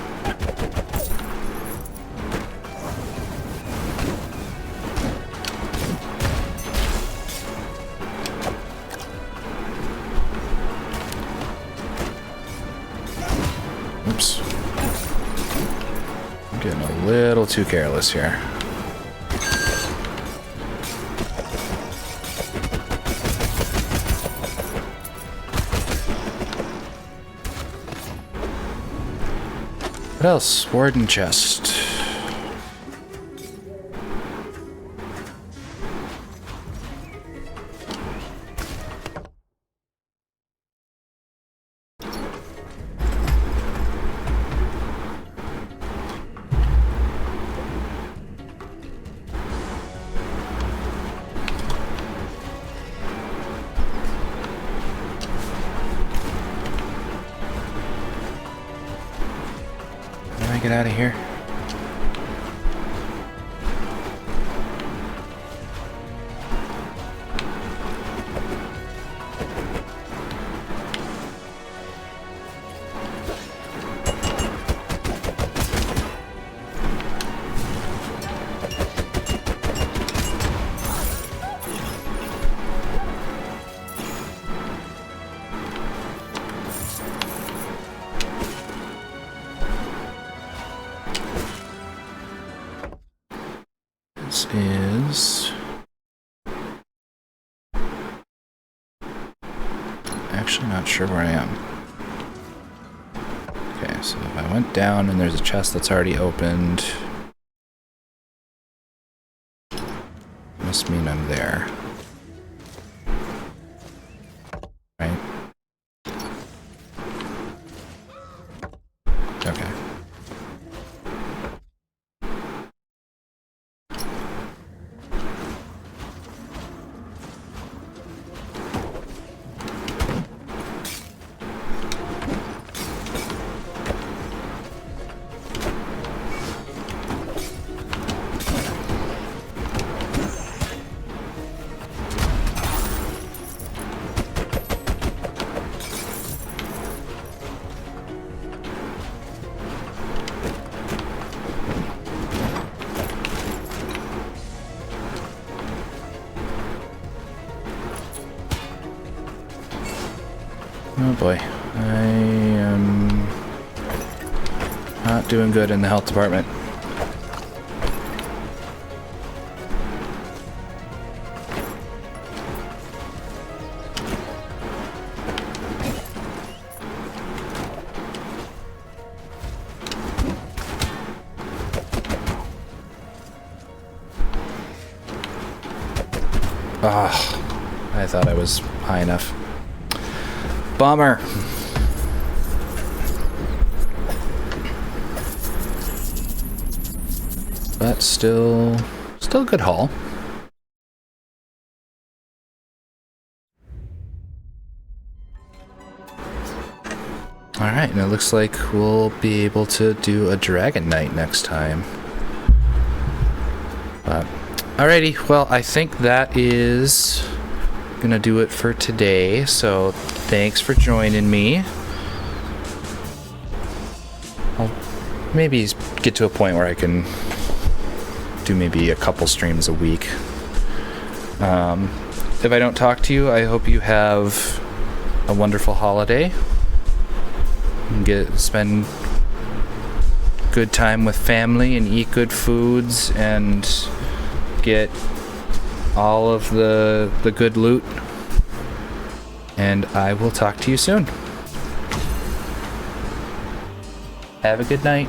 Oops. I'm getting a little too careless here. What else? Warden chest. Get out of here. This is... Actually not sure where I am. Okay, so if I went down and there's a chest that's already opened, must mean I'm there. Right? Okay. Oh boy, I am not doing good in the health department. Ah, I thought I was high enough. Bummer. But still a good haul. Alright, and it looks like we'll be able to do a Dragon Knight next time. But, alrighty, well, I think that is gonna do it for today, so thanks for joining me. I'll maybe get to a point where I can do maybe a couple streams a week. If I don't talk to you, I hope you have a wonderful holiday. Spend good time with family and eat good foods and get all of the good loot. And I will talk to you soon. Have a good night.